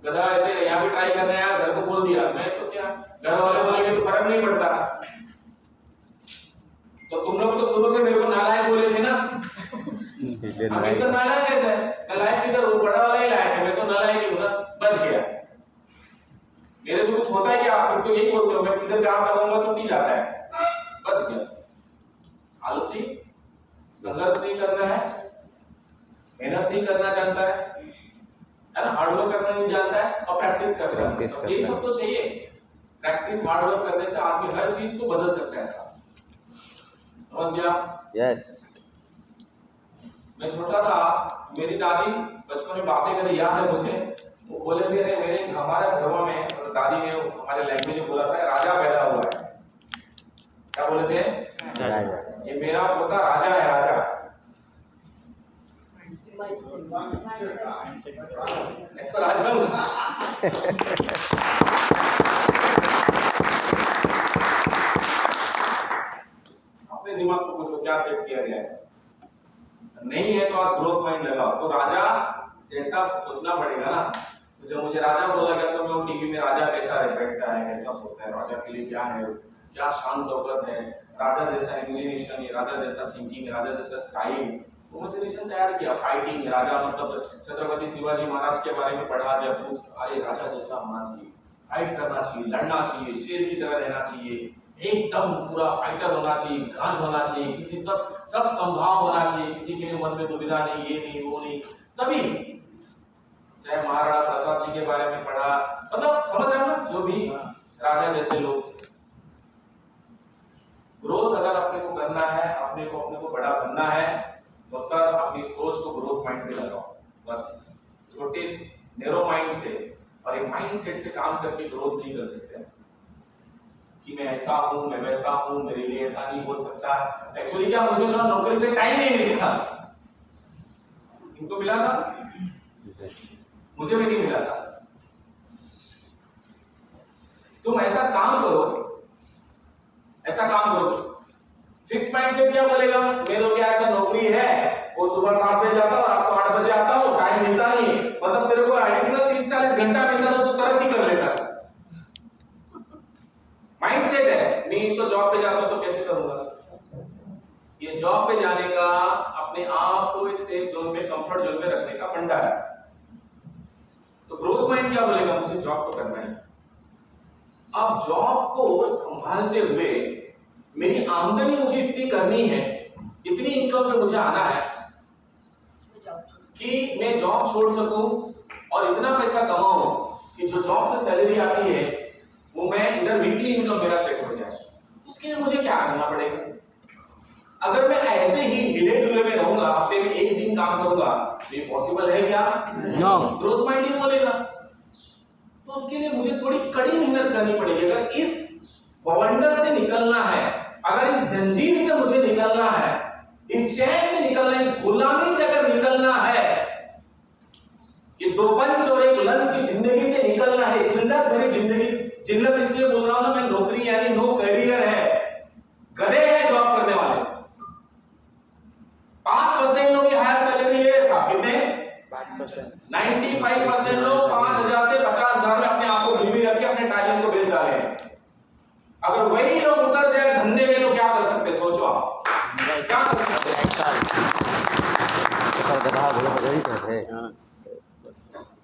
गधा ऐसे यहाँ भी ट्राई कर रहे हैं, घर को बोल दिया, मैं तो क्या, घर वाले बोलेंगे तो फर्क नहीं पड़ता। तो तुम लोग तो शुरू से मेरे को नालायक बोले थे ना, हम इधर नालायक है, नालायक किधर, वो बड़ा वाला ही लायक है, मैं तो नालायक ही हूँ ना, बच गया। मेरे से कुछ होता है क्या? आप तो यही बोलते हो, मैं किधर काम करूंगा तो नहीं जाता है, बच गया। आलसी, संघर्ष नहीं करना है, मेहनत नहीं करना जानता है ना, हार्डवर्क करना नहीं जानता है, और प्रैक्टिस करता है, यही सब तो चाहिए। प्रैक्टिस, हार्डवर्क करने से आदमी हर चीज को बदल सकता है साहब, समझ गया? यस, मैं छोटा था, मेरी दादी बचपन में बातें करी, याद है मुझे, वो बोले थे, अरे मेरे हमारे घरों में दादी ने हमारे लैंग्वेज में बोला था, राजा पैदा हुआ है। क्या बोले थे? राजा। ये मेरा पोता राजा है, राजा। तो राजा हूँ। अपने दिमाग को पूछो क्या सेट किया गया है, नहीं है तो आज ग्रोथ माइंड लगाओ, तो राजा जैसा सोचना पड़ेगा ना। तो जब मुझे राजा बोला गया तो मैं टीवी में राजा कैसा बैठता है, कैसा सोता है, राजा के लिए क्या है, क्या शान शौकत है, राजा जैसा इमेजिनेशन है, राजा जैसा थिंकिंग, राजा जैसा स्टाइल, इमेजिनेशन तैयार किया, फाइटिंग राजा, मतलब छत्रपति शिवाजी महाराज के बारे में पढ़ा जब, अरे राजा जैसा होना चाहिए, फाइट करना चाहिए, लड़ना चाहिए, शेर की तरह रहना चाहिए, एकदम पूरा फाइटर होना चाहिए, ध्यान होना चाहिए, किसी सब संभाव होना चाहिए, किसी के लिए मन में दुविधा नहीं, ये नहीं वो नहीं, सभी। चाहे महाराणा प्रताप जी के बारे में पढ़ा, मतलब समझ रहे हो ना, जो भी राजा जैसे लोग। ग्रोथ अगर अपने को करना है, अपने को बड़ा बनना है, तो सर अपनी सोच को ग्रोथ माइंड पे लगाओ। बस छोटे नैरो माइंड से और एक माइंड सेट से काम करके ग्रोथ नहीं कर सकते कि मैं ऐसा हूं, मैं वैसा हूं, मेरे लिए ऐसा नहीं हो सकता। एक्चुअली क्या, मुझे ना नौकरी से टाइम नहीं मिला, इनको मिला था, मुझे भी नहीं मिला था। तुम ऐसा काम करो, ऐसा काम करो। फिक्स माइंड से क्या बोलेगा, मेरे को ऐसा नौकरी है, वो सुबह 7 बजे जाता हूँ, रात को 8 बजे आता हूँ, टाइम मिलता नहीं, मतलब तेरे को एडिशनल 30-40 घंटा मिलता तो तरक्की कर लेता। माइंड सेट है, मैं तो जॉब पे जाता हूँ तो कैसे करूंगा। ये जॉब पे जाने का अपने आप को एक सेफ जोन में, कंफर्ट जोन में रखने का फंडा है। तो ग्रोथ माइंड क्या बोलेगा, मुझे जॉब तो करना है। अब जॉब को संभालते हुए मेरी आमदनी मुझे इतनी करनी है, इतनी इनकम में मुझे आना है कि मैं जॉब छोड़ सकूं और इतना पैसा कमाऊं कि जो जॉब से सैलरी आती है वो मैं इधर वीकली इनकम मेरा सेट हो जाए। उसके लिए मुझे क्या करना पड़ेगा? अगर मैं ऐसे ही ढीले ढूले में रहूंगा, हफ्ते में 1 दिन काम करूंगा, तो ये पॉसिबल है क्या? नो। ग्रोथ माइंड ये बोलेगा। तो उसके लिए मुझे थोड़ी कड़ी मेहनत करनी पड़ेगी। अगर इस बवंडर से निकलना है, अगर इस जंजीर से मुझे निकलना है, इस चैन से निकलना है, इस गुलामी से अगर निकलना है, ये 2 पंच और 1 लंच की जिंदगी से निकलना है, जिल्लत भरी जिंदगी। जिल्लत इसलिए बोल रहा हूं ना मैं, नौकरी यानी नो करियर है, गधे हैं जॉब करने वाले। 5% लोग की हायर सैलरी ले साहब, कितने? 95% लोग 5,000 से 50,000 में अपने आप को गिरवी रख के अपने टैलेंट को बेच डाले हैं। अगर वही लोग उतर जाए धंधे में तो क्या कर सकते? सोचो आप क्या कर सकते?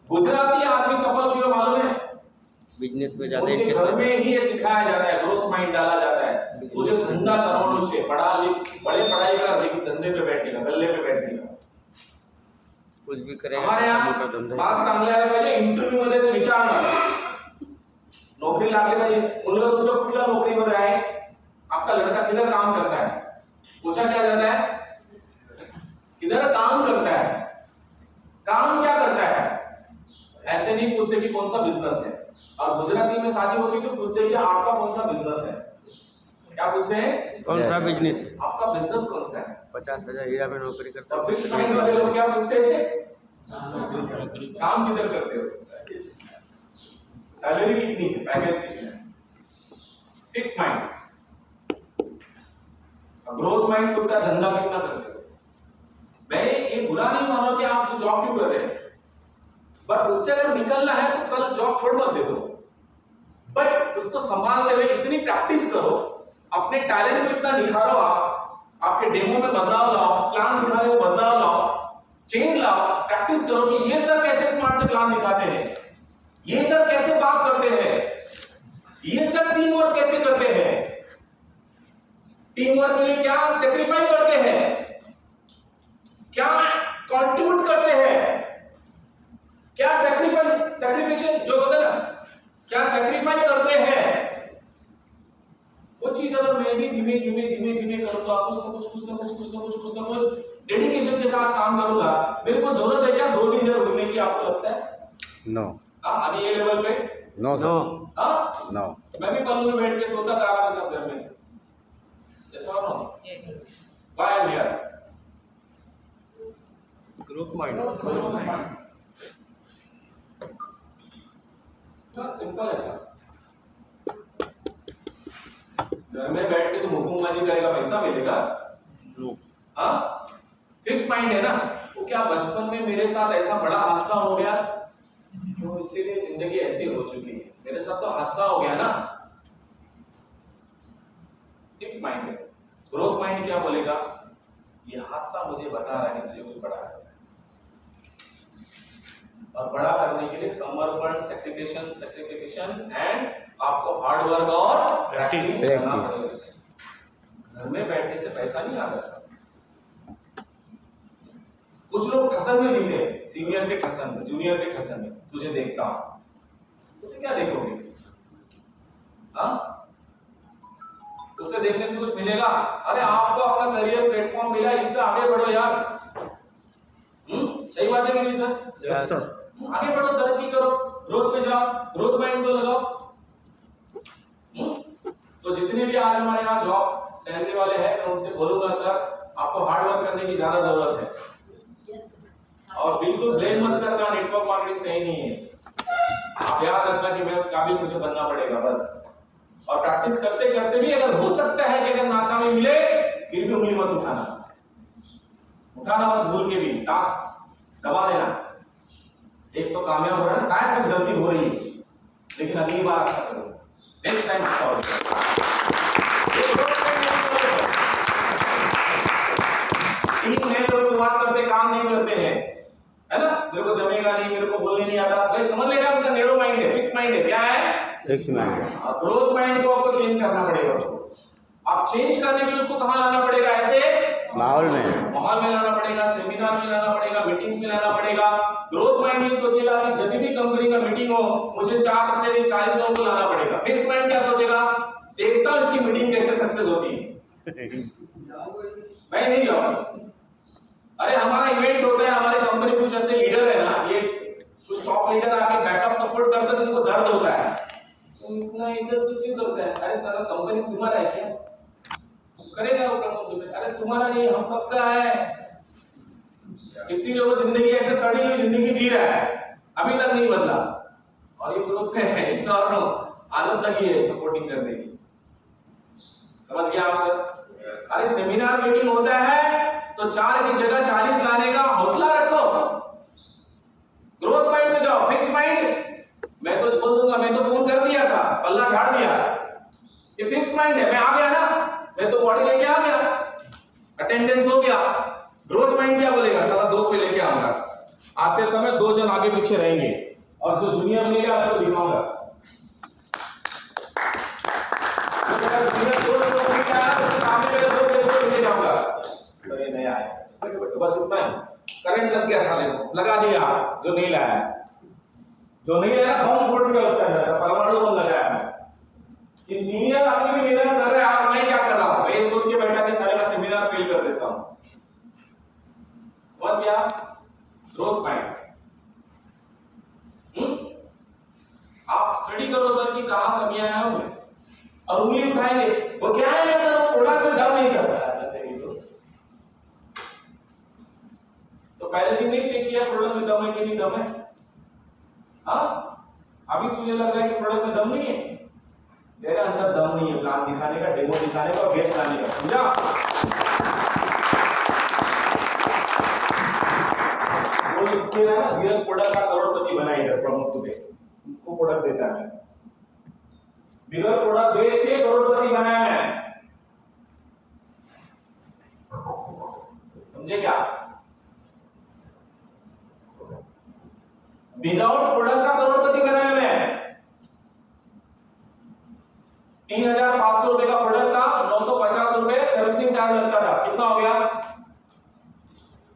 गुजराती आदमी सफल क्यों मालूम है? बिजनेस में ज्यादा उनके घर में ही ये सिखाया जाता है, ग्रोथ माइंड डाला जाता है। तुझे धंधा करोड़ों से, बड़े पढ़ाई कर, लेकिन धंधे पे बैठेगा, गल्ले पे बैठेगा, कुछ भी करेगा। हमारे यहाँ बात चांगली आले पाहिजे, इंटरव्ह्यू मध्ये ते विचारणार, नौकरी लागली पाहिजे, मुलगा तुमच्या कुठल्या नोकरीवर आहे, आपका लड़का किधर काम करता है, पूछा क्या जाता है, किधर काम करता है, काम क्या करता है। ऐसे नहीं पूछते कि कौन सा बिजनेस है। और गुजराती में शादी होती तो पूछते हैं कि आपका कौन सा बिजनेस है। क्या पूछते हैं? कौन सा बिजनेस है? आपका बिजनेस कौन सा है? 50,000 हीरा में नौकरी करता और फिक्स माइंड वाले लोग क्या पूछते हैं? काम किधर करते हो, सैलरी कितनी है, पैकेज कितना है। Fix mind. ग्रोथ माइंड पूछता है धंधा कितना करते हो। मैं ये बुरा नहीं मान रहा कि आप जो जॉब क्यों कर रहे हैं, बट उससे अगर निकलना है तो कल जॉब छोड़ मत दे दो, बट उसको संभालते हुए इतनी प्रैक्टिस करो, अपने टैलेंट को इतना निखारो, आपके डेमो में बदलाव लाओ, प्लान दिखाने में बदलाव लाओ, चेंज लाओ, प्रैक्टिस करो कि ये सर कैसे स्मार्ट से प्लान दिखाते हैं, ये सर कैसे बात करते हैं, ये सर टीम वर्क कैसे करते हैं, टीम वर्क के लिए क्या सेक्रीफाइस करते हैं, क्या कंट्रीब्यूट करते हैं, क्या सैक्रिफिकेशन जो होता है ना, क्या सैक्रिफाइस करते हैं। वो चीज अगर मैं भी धीमे धीमे करूंगा, कुछ ना कुछ डेडिकेशन के साथ काम करूंगा, मेरे को जरूरत है क्या 2 दिन में रुकने की, आपको लगता है? नो। अभी ये लेवल पे नो सर। नो। मैं भी पल्लू में बैठ के सोता था आराम से घर में, ऐसा हो ना। Why I'm here? Growth mind. Simple है सर। घर में बैठ के तुम हुकुमबाजी करेगा, पैसा मिलेगा? हाँ, फिक्स माइंड है ना। वो क्या बचपन में मेरे साथ ऐसा बड़ा हादसा हो गया, तो इसीलिए जिंदगी ऐसी हो चुकी है, मेरे साथ तो हादसा हो गया ना। फिक्स माइंड है। ग्रोथ माइंड क्या बोलेगा, ये हादसा मुझे बता रहा है कि तुझे कुछ बड़ा करना है, और बड़ा करने के लिए समर्पण, सैक्रिफिकेशन एंड आपको हार्ड वर्क और प्रैक्टिस करना पड़ेगा। घर में बैठने से पैसा नहीं आता सर। कुछ लोग ठसन में जीते हैं, सीनियर के ठसन में, जूनियर के ठसन में। तुझे देखता हूं, उसे क्या देखोगे? हाँ, उसे देखने से कुछ मिलेगा? अरे आपको अपना करियर प्लेटफॉर्म मिला, इस पे आगे बढ़ो यार। सही बात है कि नहीं सर? Yes sir. आगे बढ़ो, तरक्की करो, ग्रोथ पे जाओ, ग्रोथ माइंड को लगाओ। तो जितने भी आज हमारे यहाँ जॉब सैलरी वाले हैं, मैं उनसे बोलूंगा सर आपको हार्ड वर्क करने की ज्यादा जरूरत है, और बिल्कुल ब्लेम मत करना नेटवर्क मार्केटिंग सही नहीं है। आप याद रखना कि मैं उस काबिल मुझे बनना पड़ेगा बस। और प्रैक्टिस करते करते भी अगर हो सकता है कि अगर नाकामी मिले, फिर भी उंगली मत उठाना मत भूल के भी, टांग दबा देना। एक तो कामयाब हो रहा है, शायद कुछ गलती हो रही है, लेकिन अगली बार अच्छा करो, नेक्स्ट टाइम अच्छा होगा। टीम में लोग शुरुआत करते काम नहीं करते हैं, है ना? मेरे को जमेगा नहीं, मेरे को बोलने नहीं आता, भाई समझ लेना उनका नैरो माइंड है, फिक्स माइंड है। क्या है? फिक्स माइंड है। ग्रोथ माइंड को आपको चेंज करना पड़ेगा उसको। आप चेंज करने के लिए उसको कहां लाना पड़ेगा? ऐसे माहौल में लाना पड़ेगा, सेमिनार में लाना पड़ेगा, मीटिंग्स में लाना पड़ेगा। ग्रोथ माइंड ये सोचेगा कि जब भी कंपनी का मीटिंग हो, मुझे 4 से 40 लोगों को लाना पड़ेगा। फिक्स माइंड क्या सोचेगा? देखता हूं इसकी मीटिंग कैसे सक्सेस होती है, मैं नहीं जाऊंगा। अरे हमारा इवेंट होता है, हमारे कंपनी कुछ ऐसे लीडर है ना, ये कुछ टॉप लीडर आके बैकअप सपोर्ट करते हैं, तो उनको दर्द होता है, तुम इतना इज्जत क्यों करते हैं? अरे सारा कंपनी तुम्हारा है क्या? करेगा वो काम तुम्हें? अरे तुम्हारा नहीं, हम सबका है। इसीलिए वो जिंदगी ऐसे सड़ी हुई जिंदगी जी रहा है, अभी तक नहीं बदला। और ये लोग इस और नो आदत लगी है सपोर्टिंग करने की। समझ गया आप सर? अरे सेमिनार मीटिंग होता है तो 4 की जगह 40 लाने का हौसला रखो। ग्रोथ माइंड में जाओ, फिक्स माइंड मैं तो बोल दूंगा, मैं तो फोन कर दिया था, पल्ला झाड़ दिया। ये फिक्स माइंड है, मैं आ गया ना, मैं तो बॉडी लेके आ गया, अटेंडेंस हो गया। ग्रोथ माइंड क्या बोलेगा? साला 2 पे लेके आऊंगा, आते समय 2 जन आगे पीछे रहेंगे, और जो जूनियर मिलेगा उसको दिखाऊंगा। सर ये नया है, बस इतना ही। करंट लग गया साले को, लगा दिया जो नहीं लाया, जो नहीं लाया बम फोड़ दिया उसके अंदर, परमाणु बम लगाया। ये सीनियर आदमी भी मेहनत कर रहा है, और मैं क्या कर रहा हूं? मैं ये सोच के बैठा कि सारे का सेमिनार फेल कर देता हूं। समझ गया? Growth mind. आप स्टडी करो सर कि कहां कमियां हैं उनमें, और उंगली उठाएंगे। वो क्या है सर? वो प्रोडक्ट में दम नहीं कर सकता। तो पहले दिन नहीं चेक किया प्रोडक्ट में दम है कि नहीं दम है? हाँ, अभी तुझे लग रहा है कि प्रोडक्ट में दम नहीं है, तेरे अंदर दम नहीं है प्लान दिखाने का, डेमो दिखाने का, गेस्ट लाने का। समझा? वो इसके ना धीरज प्रोडक्ट का करोड़पति बना इधर प्रमुख तुझे, उसको प्रोडक्ट देता है। बिगर प्रोडक्ट बेच के करोड़पति बनाया है, समझे क्या? विदाउट प्रोडक्ट का करोड़पति बनाया मैं। 3,500 रुपए का प्रोडक्ट था, 950 रुपए सर्विसिंग चार्ज लगता था। कितना हो गया?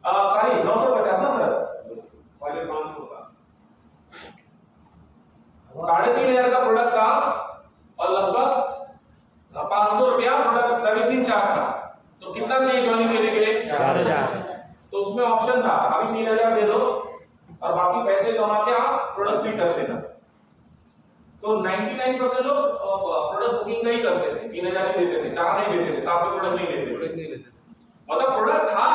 सॉरी 950 ना सर, पहले 500 का। 3,500 का प्रोडक्ट था, और लगभग 500 रुपया प्रोडक्ट सर्विसिंग चार्ज था। तो कितना चाहिए ज्वाइनिंग लेने के लिए? 4,000। तो उसमें ऑप्शन था, अभी 3,000 दे दो और बाकी पैसे कमा के आप प्रोडक्ट भी कर देना। तो 99% लोग प्रोडक्ट बुकिंग का ही करते थे, 3,000 ही देते थे, 4 नहीं देते थे, 7 में प्रोडक्ट नहीं लेते थे। मतलब प्रोडक्ट था,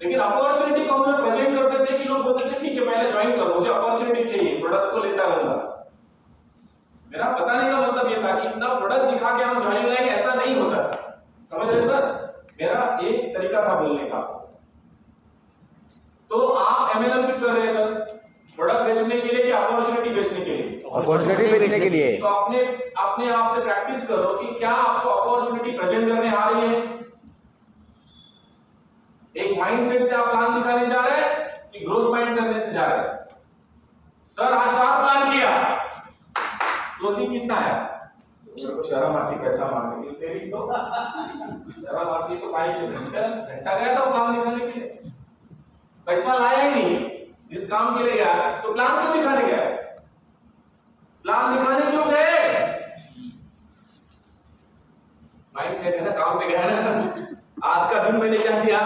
लेकिन अपॉर्चुनिटी को हम लोग प्रेजेंट करते थे कि लोग बोलते थे ठीक है पहले ज्वाइन करो, मुझे अपॉर्चुनिटी चाहिए, प्रोडक्ट को लेता रहूंगा। मेरा बताने का मतलब ये था कि इतना प्रोडक्ट दिखा के हम ज्वाइन लाएंगे, ऐसा नहीं होता। समझ रहे सर? मेरा एक तरीका था बोलने का। तो आप एमएलएम भी कर रहे हैं सर, प्रोडक्ट बेचने के लिए कि अपॉर्चुनिटी बेचने के लिए? अपॉर्चुनिटी बेचने के लिए। तो अपने आप से प्रैक्टिस करो कि क्या आपको अपॉर्चुनिटी प्रेजेंट करने आ रही है। माइंडसेट से आप प्लान दिखाने जा रहे हैं कि ग्रोथ माइंड करने से जा रहे हैं? सर आज 4 प्लान किया, क्लोजिंग कितना है? मेरे को शर्म आती पैसा मांगने की, तेरी तो शर्म आती तो भाई घंटा गया था प्लान दिखाने के लिए, पैसा लाया ही नहीं। जिस काम के लिए गया तो प्लान क्यों दिखाने गया? प्लान दिखाने क्यों गए? माइंडसेट है ना, काम पे गया ना। आज का दिन मैंने क्या किया?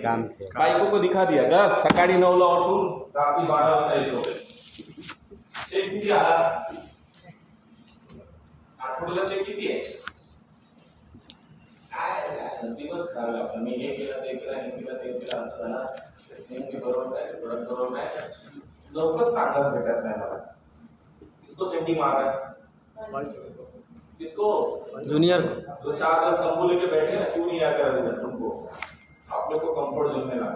काम किया। बाइकों को दिखा दिया का सकाळी 9 ला उठून रात्री 12 वाजता येतो। चेक किती आला? आठवड्याला चेक किती आहे? काय नसीबच खराब आहे आपलं। मी हे केलं ते केलं हे केलं ते केलं असं झालं, सेम मी बरोबर आहे प्रोडक्ट बरोबर आहे, लवकर चांगलाच भेटत नाही मला। किसको सेंडिंग मार रहा है? किसको? जूनियर जो 4 दिन तंबू लेके बैठे ना, क्यों नहीं आया कर रिजल्ट तुमको? आप लोग को कंफर्ट जोन में लगा,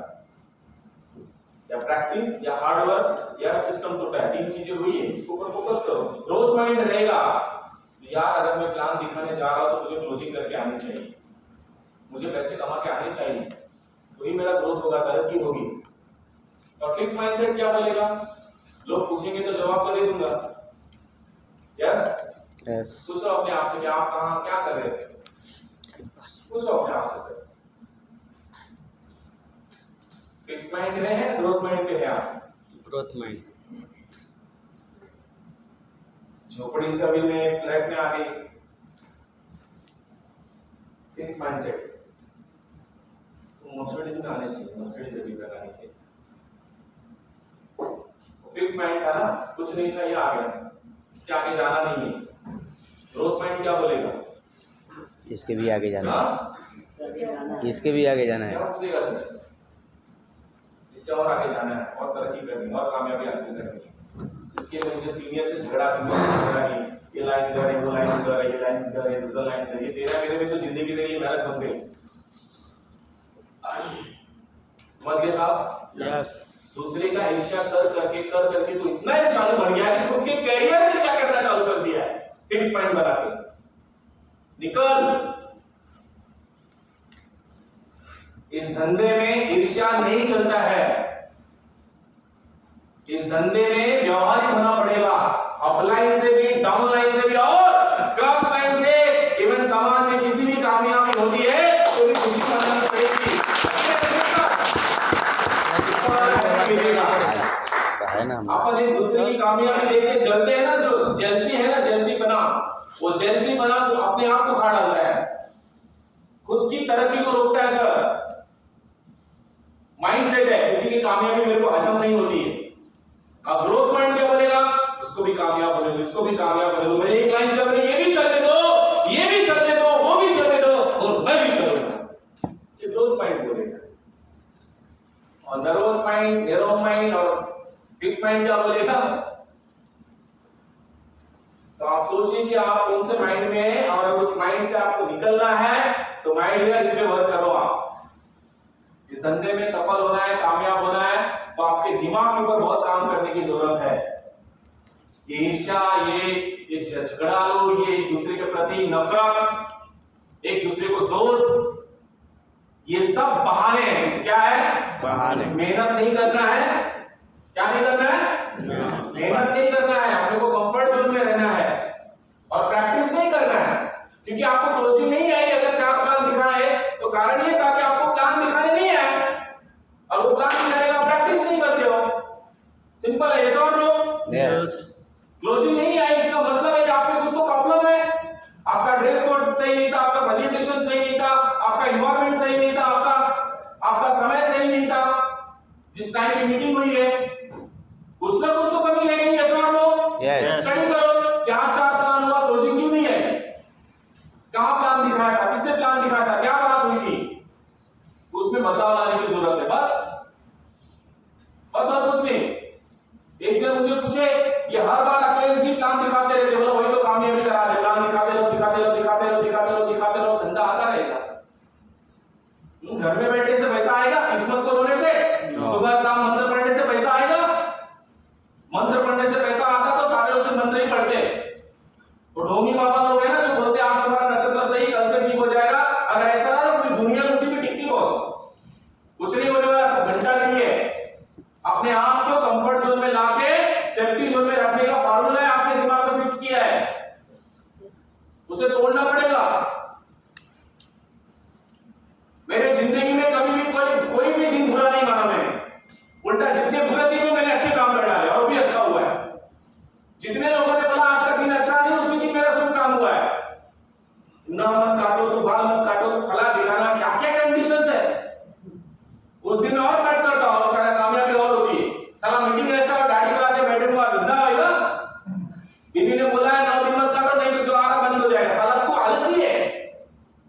या प्रैक्टिस या हार्ड वर्क या सिस्टम टूटा है, 3 चीजें हुई है, इसको ऊपर फोकस करो। ग्रोथ माइंड रहेगा यार, अगर मैं प्लान दिखाने जा रहा हूं तो मुझे क्लोजिंग करके आनी चाहिए, मुझे पैसे कमा के आने चाहिए, तो ही मेरा ग्रोथ होगा, तरक्की होगी। और फिक्स माइंडसेट क्या बोलेगा? लोग पूछेंगे तो जवाब तो दे दूंगा। यस पूछो अपने आप से कि आप कहां क्या कर रहे थे, पूछो अपने आप से सर। फिक्स माइंड में है, ग्रोथ माइंड पे है आप? Growth mind. झोपड़ी से अभी मैं फ्लैट में आ गई, फिक्स माइंडसेट तो मर्सिडीज में आने चाहिए, मर्सिडीज अभी तक आनी चाहिए। फिक्स माइंड था ना, कुछ नहीं था, ये आ गया, इसके आगे जाना नहीं है। ग्रोथ माइंड क्या बोलेगा? इसके भी आगे जाना है, इसके भी आगे जाना है, इससे और आगे जाना है, और तरक्की करनी है, और कामयाबी हासिल करनी है। इसके लिए मुझे सीनियर से झगड़ा नहीं, ये लाइन इधर है, वो लाइन उधर है, ये लाइन इधर है, उधर लाइन इधर, ये तेरा मेरे में तो जिंदगी तेरी मेहनत बन गई। समझ गए साहब? यस। दूसरे का ईर्ष्या कर करके तो इतना ईर्ष्यालु बन गया कि खुद के करियर में ईर्ष्या करना चालू कर दिया है। फिक्स माइंड बना के निकल। इस धंधे में ईर्ष्या नहीं चलता है, इस धंधे में व्यवहारिक होना पड़ेगा, अपलाइन से भी, डाउन लाइन से भी और क्रॉस लाइन से। इवन समाज में किसी भी कामयाबी होती है तो भी खुशी मनानी पड़ेगी, है ना। अपन एक दूसरे की कामयाबी देख के जलते हैं ना, जो जेलसी है ना, जेलसी बना, वो जेलसी बना तो अपने आप को खा डालता है, खुद की तरक्की को रोकता है। सर माइंडसेट है, किसी की कामयाबी मेरे को हजम नहीं होती है। अब ग्रोथ माइंड क्या बोलेगा? इसको भी कामयाब होने दो, इसको भी कामयाब होने दो, मेरी एक लाइन चल रही है, ये भी चलने दो, ये भी चलने दो, वो भी चलने दो, और मैं भी चलूंगा। ये ग्रोथ माइंड बोलेगा। और नर्वस माइंड, नैरो माइंड और फिक्स माइंड क्या बोलेगा? तो आप सोचिए कि आप कौन से माइंड में हैं, और उस माइंड से आपको निकलना है, तो माइंड यार इस पे वर्क करो। आप इस धंधे में सफल होना है, कामयाब होना है, तो आपके दिमाग के ऊपर बहुत काम करने की जरूरत है। ये ईर्ष्या, ये झगड़ालू, ये एक दूसरे के प्रति नफरत, एक दूसरे को दोष, ये सब बहाने हैं। क्या है? बहाने। मेहनत नहीं करना है। क्या नहीं करना है? मेहनत नहीं करना है, अपने को कंफर्ट जोन में रहना है और प्रैक्टिस नहीं करना है, क्योंकि आपको क्लोजिंग नहीं आई। अगर 4 प्लान दिखाए तो कारण ये था कि आपको प्लान दिखाने नहीं आए, और वो प्लान दिखाने का प्रैक्टिस नहीं करते हो। सिंपल है, ऐसा और लो। यस। क्लोजिंग नहीं आई इसका मतलब है कि आप में कुछ तो प्रॉब्लम है। आपका ड्रेस कोड सही नहीं था, आपका प्रेजेंटेशन सही नहीं था, आपका एनवायरनमेंट सही नहीं था, आपका समय सही नहीं था, जिस टाइम की मीटिंग हुई है कुछ ना कुछ तो कमी रह गई। ऐसा और लो। यस। स्टडी करो, क्या 4 प्लान हुआ, क्लोजिंग क्यों नहीं है, कहां प्लान दिखाया था, किससे प्लान दिखाया था, क्या बात हुई थी, उसमें बदलाव लाने की जरूरत है। बस और कुछ नहीं। एक जन मुझे पूछे, ये हर बार अकेले प्लान दिखाते रहते, बोला वही तो कामयाबी का राज है, प्लान दिखाते रहो, दिखाते रहो, दिखाते रहो, दिखाते रहो, दिखाते रहो, धंधा आता रहेगा। घर में बैठने से पैसा आएगा? किस्मत को रोने से? सुबह शाम मंत्र पढ़ने से पैसा आएगा? मंत्र पढ़ने से पैसा आता तो सारे लोग मंत्र ही पढ़ते। वो ढोंगी बाबा लोग हैं ना, जो बोलते आज तुम्हारा नक्षत्र सही, कल से ठीक हो जाएगा। अगर ऐसा ना तो पूरी दुनिया उसी में टिकती बॉस, कुछ नहीं अपने आप को कंफर्ट जोन में लाके सेफ्टी जोन में रखने का फार्मूला है, आपने दिमाग में फिक्स किया है, उसे तोड़ना पड़ेगा। मेरे जिंदगी में कभी भी कोई भी दिन बुरा नहीं माना मैंने, उल्टा जितने बुरे दिन में मैंने अच्छे काम कर डाले और वो भी अच्छा हुआ है। जितने लोगों ने बोला आज का दिन अच्छा नहीं, उसी दिन मेरा शुभ काम हुआ है। ना मत काटो तो बाल मत काटो तो फला दिखाना, क्या क्या कंडीशंस है। उस दिन और काट करता और कामयाबी और होती है। साला मीटिंग रहता है और गाड़ी में आके बैठे हुआ धंधा होगा। बीबी ने बोला है 9 दिन मत काटो, नहीं तो जो आ रहा बंद हो जाएगा। साला तू आलसी है,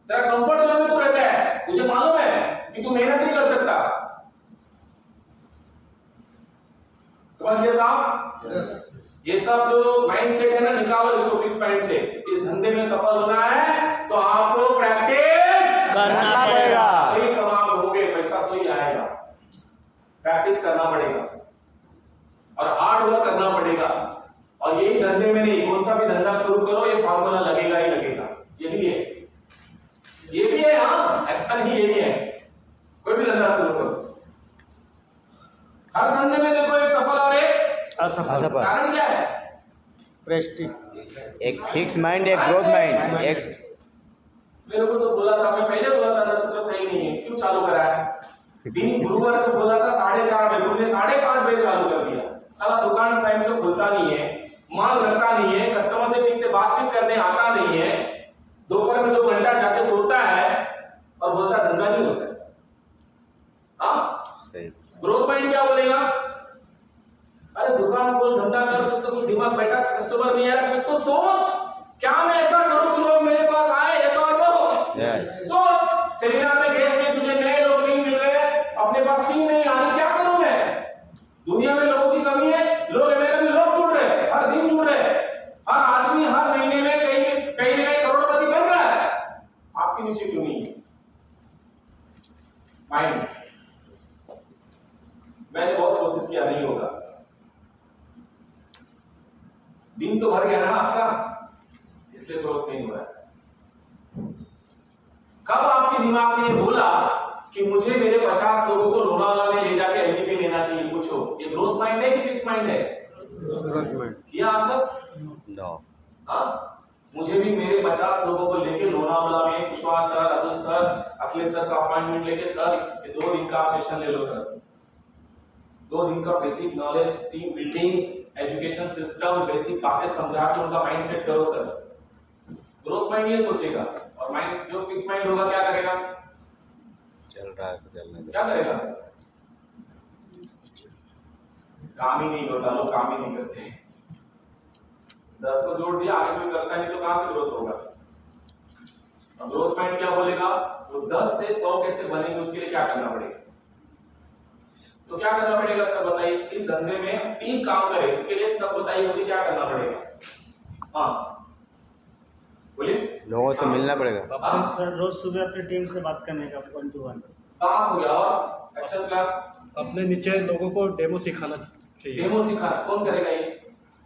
तेरा कंफर्ट जोन में तू रहता है, मुझे मालूम है कि तू मेहनत नहीं कर सकता। समझ गए साहब? ये सब जो माइंड सेट है ना, निकालो इसको फिक्स माइंड से। इस धंधे में सफल होना है तो आपको प्रैक्टिस करना पड़ेगा। वही कमाओगे, पैसा तो ही आएगा। प्रैक्टिस करना पड़ेगा और हार्ड वर्क करना पड़ेगा। और यही धंधे में नहीं, कौन सा भी धंधा शुरू करो ये फार्मूला लगेगा ही लगेगा। यही है, ये भी है। हाँ, ऐसा नहीं, यही है। कोई भी धंधा शुरू करो, हर धंधे में देखो एक सफल और एक असफल। कारण क्या है? प्रेस्टीज। एक फिक्स माइंड, एक ग्रोथ माइंड। एक मेरे को तो बोला था, मैं पहले बोला था नक्षत्र सही नहीं है, क्यों चालू करा है? दिन गुरुवार को बोला था 4:30 बजे, तुमने 5:30 बजे चालू कर दिया। साला दुकान टाइम से खुलता नहीं है, माल रखता नहीं है, कस्टमर से ठीक से बातचीत करने आता नहीं है, दोपहर में 2 घंटा जाके सोता है और बोलता धंधा नहीं होता है। हाँ, ग्रोथ माइंड क्या बोलेगा? अरे दुकान खोल, धंधा कर, कुछ तो कुछ दिमाग बैठा, कस्टमर नहीं आ रहा, कुछ तो सोच, क्या मैं ऐसा करूं कि लोग मेरे पास आए, ऐसा और लो। सोच, सेमिनार में गेस्ट नहीं, तुझे नए लोग नहीं मिल रहे, अपने पास टीम नहीं आ रही, क्या करूं मैं? दुनिया में लोगों की कमी है, लोग मेरे में लोग जुड़ रहे, हर दिन जुड़ रहे, हर आदमी हर महीने में कहीं ना कहीं करोड़पति बन रहा है, आपके नीचे क्यों नहीं है? माइंड। मैंने बहुत कोशिश किया, नहीं होगा। दिन तो भर गया ना आज का, इसलिए ग्रोथ नहीं हो रहा है। कब आपके दिमाग में ये बोला कि मुझे मेरे 50 लोगों को लोनावाला में ले जाके एलटीपी लेना चाहिए? पूछो, ये ग्रोथ माइंड है कि फिक्स माइंड है? Growth mind. किया आज तक? नो। हाँ, मुझे भी मेरे 50 लोगों को लेके लोनावाला में Kushwaha sir, Atul sir, Akhilesh sir का अपॉइंटमेंट लेके, सर ये 2 दिन का आप सेशन ले लो सर, 2 दिन का basic knowledge, team building, education system, basic बातें समझा के उनका माइंड सेट करो सर। ग्रोथ माइंड ये सोचेगा, और माइंड जो फिक्स माइंड होगा क्या करेगा? चल रहा है, चलने दो। क्या करेगा? काम ही नहीं होता, लोग काम ही नहीं करते। 10 को जोड़ दिया, आगे कोई करता नहीं तो कहां से ग्रोथ होगा? और ग्रोथ माइंड क्या बोलेगा? वो 10 से 100 कैसे बनेंगे, उसके लिए क्या करना पड़ेगा? तो क्या करना पड़ेगा सर बताइए? इस धंधे में टीम काम करे, इसके लिए सब बताइए मुझे क्या करना पड़ेगा? हाँ बोलिए। लोगों से मिलना पड़ेगा। सर रोज सुबह अपनी टीम से बात करने का 1 to 1 बात हो गया। और एक्शन प्लान? अपने नीचे लोगों को डेमो सिखाना चाहिए। डेमो सिखाना कौन करेगा? ये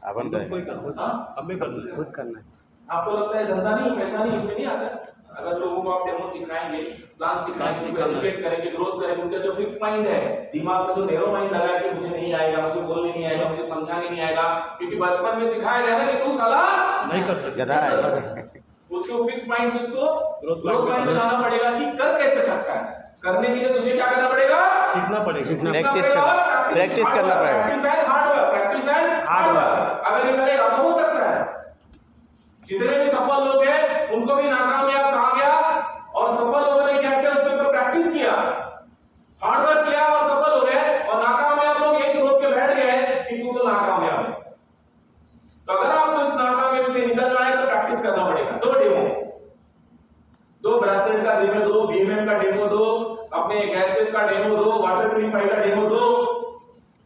अपन कोई करें। करना, हाँ? हमें करना है। खुद करना है। आपको लगता है धंधा नहीं, पैसा नहीं, इसमें नहीं आता? अगर लोगों को आप डेमो सिखाएंगे, प्लान सिखाएंगे, एजुकेट करेंगे, ग्रोथ करेंगे, उनका जो फिक्स माइंड है, दिमाग में जो नैरो माइंड लगा है कि मुझे नहीं आएगा, मुझे बोलने नहीं आएगा, मुझे समझाने नहीं आएगा, क्योंकि बचपन में सिखाया गया ना कि तू साला नहीं कर सकते। गधा है। उसको फिक्स माइंड से उसको ग्रोथ ग्रोथ माइंड में लाना पड़ेगा कि कर कैसे सकता है। करने के लिए तुझे क्या करना पड़ेगा? सीखना पड़ेगा। प्रैक्टिस करना, प्रैक्टिस करना पड़ेगा। Practice and hard work, practice and hard work. अगर ये करेगा तो हो सकता है। जितने भी सफल लोग हैं उनको भी नाकामयाब कहा गया, और सफल लोगों ने क्या किया? उसके ऊपर प्रैक्टिस किया, हार्ड वर्क किया और सफल हो गए। और नाकामयाब लोग एक थोप के बैठ गए कि तू तो नाकामयाब है। तो अगर आपको इस नाकामयाबी से निकलना है तो प्रैक्टिस करना पड़ेगा। 2 डेमो, 2 ब्रासलेट का डेमो दो, बीएमएम का डेमो दो, अपने गैसेस का डेमो दो, वाटर प्यूरिफायर का डेमो दो,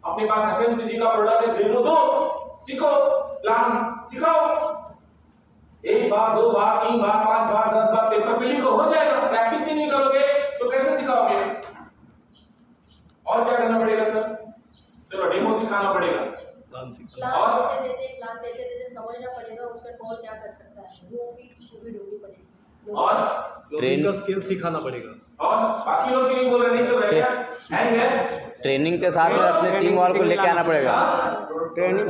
अपने पास एफएमसीजी का प्रोडक्ट है डेमो दो, सीखो, प्लान सिखाओ। 1 बार 2 बार 3 बार 5 बार 10 बार पेपर पे लिखो, हो जाएगा। प्रैक्टिस ही नहीं करोगे तो कैसे सिखाओगे? और क्या करना पड़ेगा सर? चलो डेमो सिखाना पड़ेगा। प्लान सीखना। और प्लान देते देते समझना पड़ेगा उसमें कौन क्या कर सकता है, वो भी ढूंढनी पड़ेगी। और लोगों का स्किल सिखाना पड़ेगा। बाकी लोग क्यों नहीं बोल रहे? नहीं चल रहा है क्या? हैंग है? ट्रेनिंग के साथ में अपने टीम वालों को लेके आना पड़ेगा। ट्रेनिंग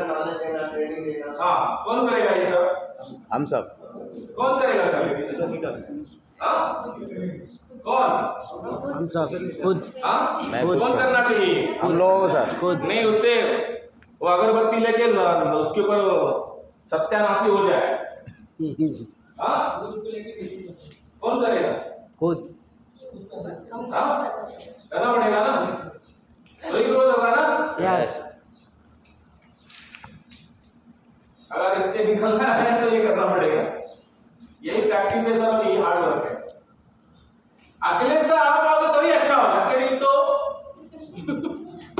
हाँ, कौन करेगा ये सब? हम सब कौन करेगा सर? हाँ? कौन? हम सब खुद हाँ? मैं खुद कौन करना चाहिए? हम लोगों को सर खुद नहीं, उससे वो अगरबत्ती लेके उसके ऊपर सत्यानाशी हो जाए। हाँ? कौन करेगा? खुद हम हाँ? नहीं कर सकते। करना पड़ेगा ना, वही ग्रोथ होगा ना। यस अगर इससे निकलना है तो ये करना पड़ेगा। यही प्रैक्टिस है सर और यही हार्ड वर्क है। अखिलेश सर आप आओगे तो ही अच्छा होगा, नहीं तो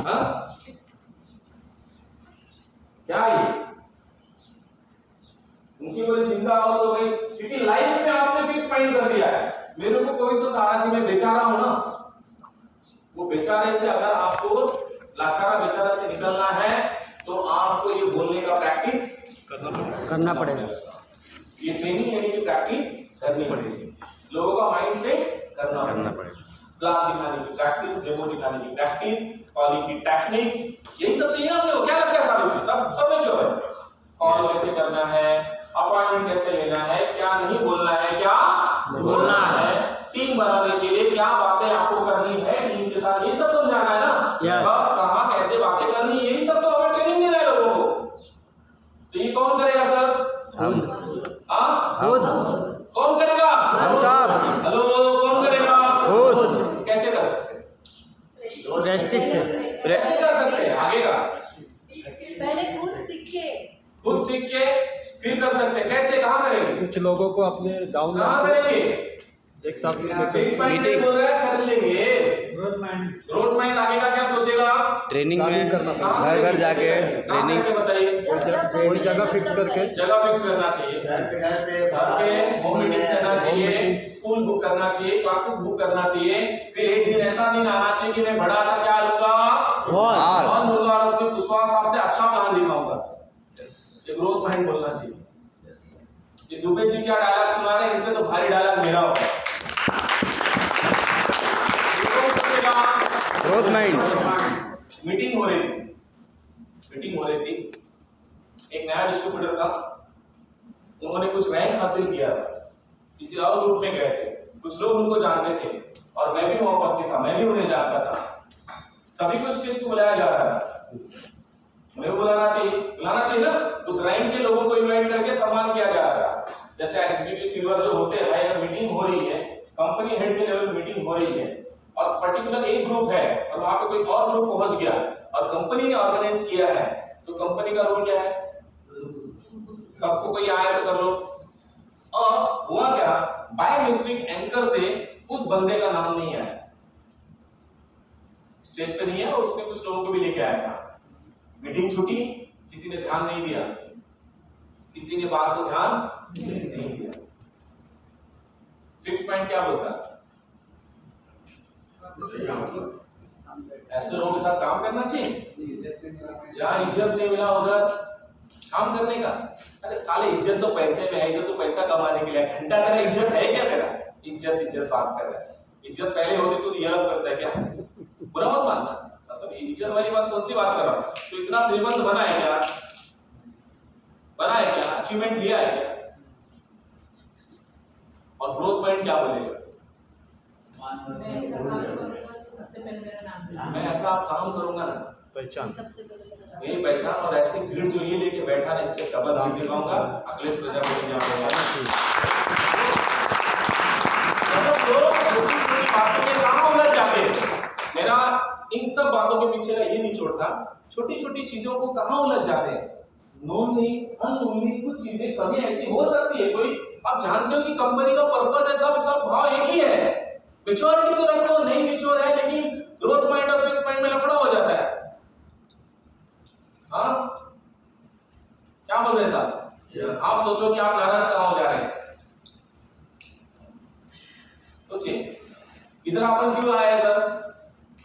हाँ? क्या ये उनकी बोले जिंदा हो तो भाई, क्योंकि लाइफ में आपने फिक्स फाइंड कर दिया है। मेरे को कोई तो सहारा चाहिए, मैं बेचारा हूं ना, वो बेचारे से अगर आपको लाचारा बेचारा से निकलना है तो आपको ये बोलने का प्रैक्टिस करना पड़ेगा। ये ट्रेनिंग लेने की प्रैक्टिस करनी पड़ेगी। लोगों का माइंड सेट करना पड़ेगा। प्लान दिखाने की प्रैक्टिस, डेमो दिखाने की प्रैक्टिस, कॉलिंग की टेक्निक्स, यही सब चाहिए ना अपने को। क्या लगता है साहब इसमें? सब मेच्योर है। कॉल कैसे करना है, अपॉइंटमेंट कैसे लेना है, क्या नहीं बोलना है, क्या बोलना है, टीम बनाने के लिए क्या बातें आपको करनी है टीम के साथ, ये सब समझाना है ना। Yes. कब कहां कैसे बातें करनी, यही सब तो हमें ट्रेनिंग देना है लोगों को। तो ये कौन करेगा सर? हम खुद। कौन करेगा? हम सब हेलो, कौन करेगा? खुद। कैसे कर सकते हैं? प्रेस्टिज से कैसे कर सकते हैं? आगे का पहले खुद सीख के खुद सीख के फिर कर सकते हैं। कैसे, कहां करेंगे? कुछ लोगों को अपने डाउन कहां करेंगे? एक साथ लेके फिक्स माइंड से बोल रहा है, कर लेंगे। ग्रोथ माइंड ग्रोथ माइंड आगे का क्या सोचेगा? ट्रेनिंग में करना कहां घर घर करेंगे? जाके कहां ट्रेनिंग करके बताइए। कोई जगह फिक्स करके जगह फिक्स करना चाहिए, घर पे होम मीटिंग्स करना चाहिए, स्कूल बुक करना चाहिए, क्लासेस बुक करना चाहिए। फिर एक दिन ऐसा दिन आना चाहिए कि मैं बड़ा सा क्या लूंगा, और लूंगा, और उसमें कुशवाहा साहब से अच्छा प्लान दिखाऊंगा। ये ग्रोथ माइंड बोलना चाहिए। ये दुबे जी क्या डायलॉग सुना रहे हैं, इनसे तो भारी डायलॉग मेरा होगा। Growth mind. मीटिंग हो रही थी, एक नया डिस्ट्रीब्यूटर था, उन्होंने कुछ रैंक हासिल किया था, किसी और ग्रुप में गए थे, कुछ लोग उनको जानते थे और मैं भी वहां उपस्थित था, मैं भी उन्हें जानता था। सभी को स्टेज पे बुलाया जा रहा था, उन्हें बुलाना चाहिए ना। उस रैंक के लोगों को इनवाइट करके सम्मान किया जा रहा था। जैसे एग्जीक्यूटिव सीनियर जो होते हैं, भाई अगर मीटिंग हो रही है, कंपनी हेड के लेवल मीटिंग हो रही है और पर्टिकुलर एक ग्रुप है और वहां पे कोई और ग्रुप पहुंच गया और कंपनी ने ऑर्गेनाइज किया है, तो कंपनी का रोल क्या है? सबको कोई आया तो कर लो। और हुआ क्या, बाय मिस्टेक एंकर से उस बंदे का नाम नहीं आया, स्टेज पे नहीं है, और उसने कुछ लोगों को भी लेके आया था। मीटिंग छूटी, किसी ने ध्यान नहीं दिया, किसी ने बात को ध्यान नहीं दिया। फिक्स माइंड क्या बोलता है? ऐसे लोगों के साथ काम करना चाहिए, जहां इज्जत नहीं मिला उधर काम करने का। अरे साले, इज्जत तो पैसे में है, इधर तो पैसा कमाने के लिए। घंटा तेरा इज्जत है क्या? तेरा इज्जत बात कर रहा है। इज्जत पहले होती तो ये अलग करता है क्या? बुरा मत मानना, मतलब इज्जत वाली बात कौन सी बात कर रहा हूं? तो इतना श्रीमंत बना है क्या? अचीवमेंट लिया है क्या? और ग्रोथ माइंड क्या बोलेगा? मैं ऐसा काम करूंगा ना, पहचान सबसे पहले मेरी पहचान, और ऐसे भीड़ जो ये लेके बैठा ना, इससे डबल भीड़ दिखाऊंगा। अखिलेश प्रजापति जी आपको लोग छोटी-छोटी बातों में कहां उलझ जाते हैं। मेरा इन सब बातों के पीछे का ये निचोड़ था, छोटी-छोटी चीजों को कहां उलझ जाते हैं। नोनली अननोनली कुछ चीजें कभी ऐसी हो सकती है, कोई आप जानते हो कि कंपनी का पर्पस है, सब भाव एक ही है। मैच्योरिटी तो रखो, नहीं मैच्योर है, लेकिन ग्रोथ माइंड और फिक्स माइंड में लफड़ा हो जाता है। हाँ, क्या बोल रहे हैं साहब? आप सोचो कि आप नाराज कहां हो जा रहे हैं। सोचिए, इधर अपन क्यों आए सर?